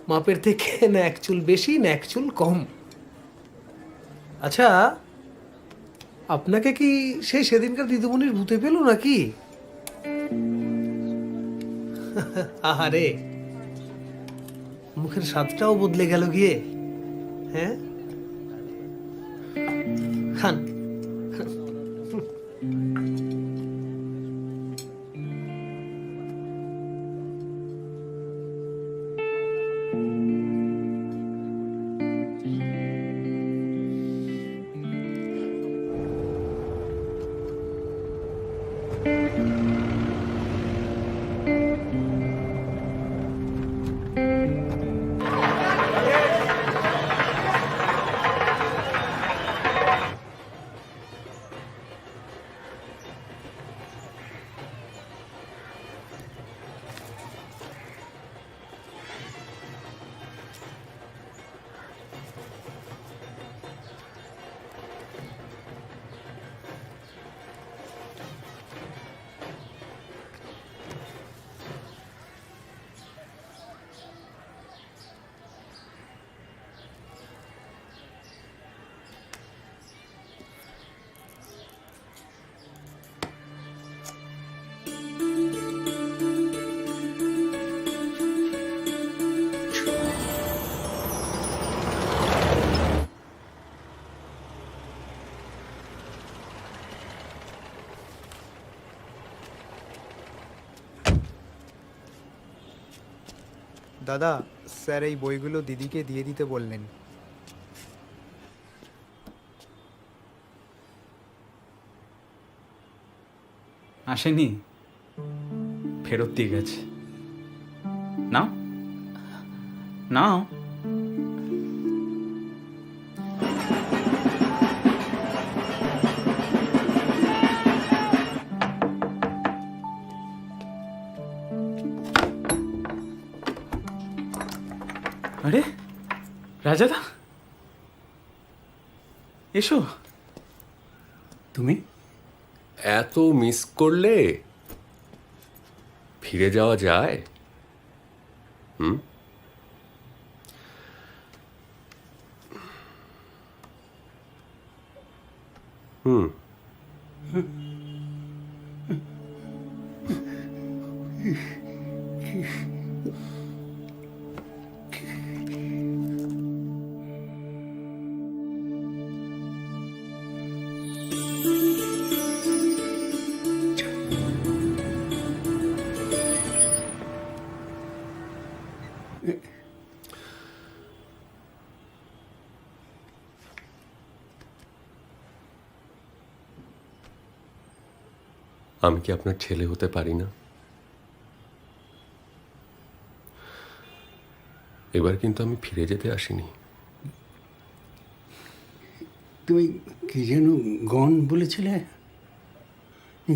মাপের থেকে না এক চুল বেশি না এক চুল কম। আচ্ছা, আপনাকে কি সেই সেদিনকার দিদিমণির ভূতে পেল নাকি? আহারে, মুখের স্বাদটাও বদলে গেল গিয়ে। হ্যাঁ, খান। দাদা, স্যার এই বইগুলো দিদিকে দিয়ে দিতে বললেন। আসেনি, ফেরত দিয়ে গেছে। নাও নাও। আরে রাজাদা, এসো। তুমি এত মিস করলে ফিরে যাওয়া যায়? হুম, হুম। আমি কি আপনার ছেলে হতে পারি না? এবার কিন্তু আমি ফিরে যেতে আসিনি। তুমি কি যেন গণ বলেছিলে?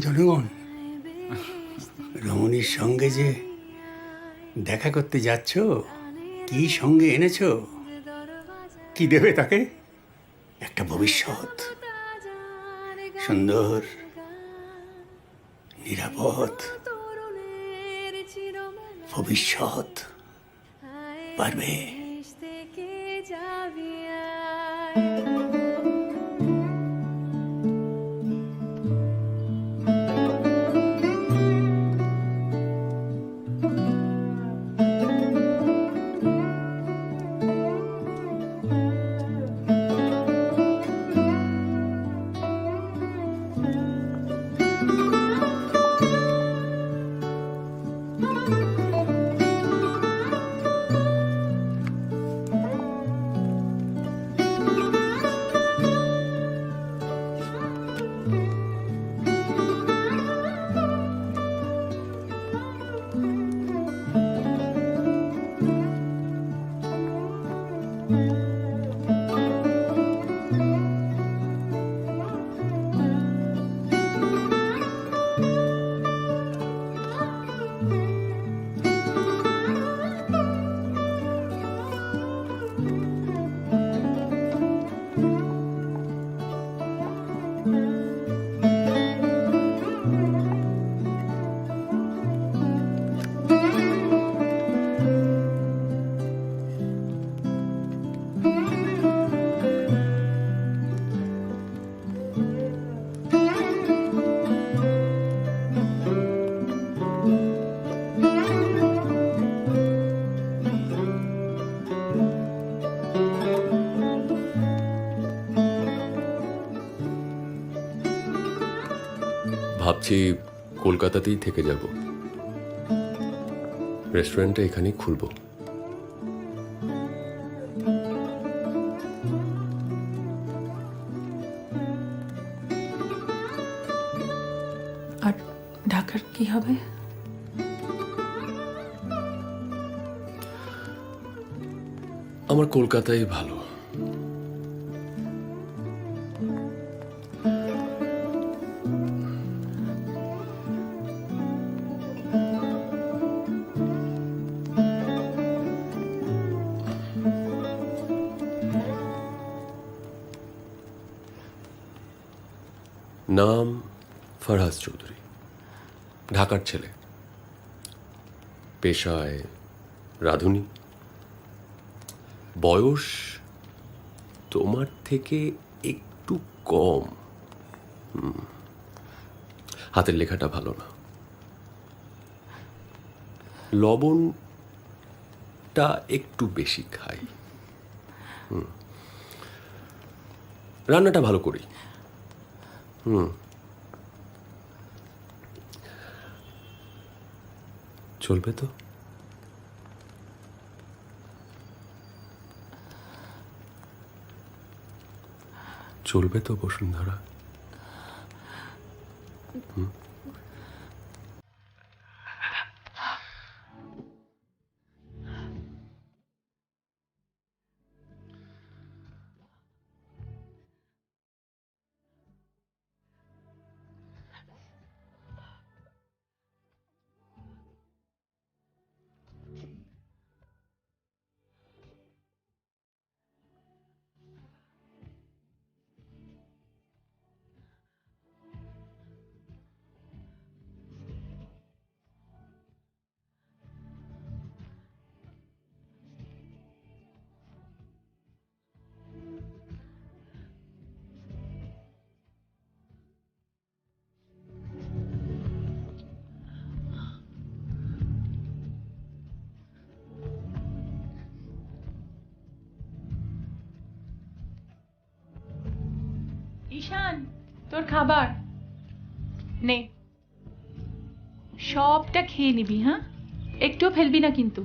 জনগণ রমণীর সঙ্গে যে দেখা করতে যাচ্ছ, কি সঙ্গে এনেছো? কি দেবে তাকে? একটা ভবিষ্যৎ, সুন্দর, নিরাপদ ভবিষ্যৎ। পারবে? ভাবছি কলকাতাতেই থেকে যাব, রেস্টুরেন্টটা এখানেই খুলবো। আর ঢাকার কি হবে? আমার কলকাতায় ভালো। নাম ফরহাদ চৌধুরী, ঢাকার ছেলে, পেশায় রাঁধুনি, বয়স তোমার থেকে একটু কম, হাতের লেখাটা ভালো না, লবণটা একটু বেশি খাই, রান্নাটা ভালো করি। চলবে তো? চলবে তো বসুন্ধরা? ঈশান, তোর খাবার নে, সবটা খেয়ে নিবি, হ্যাঁ? একটুও ফেলবি না কিন্তু।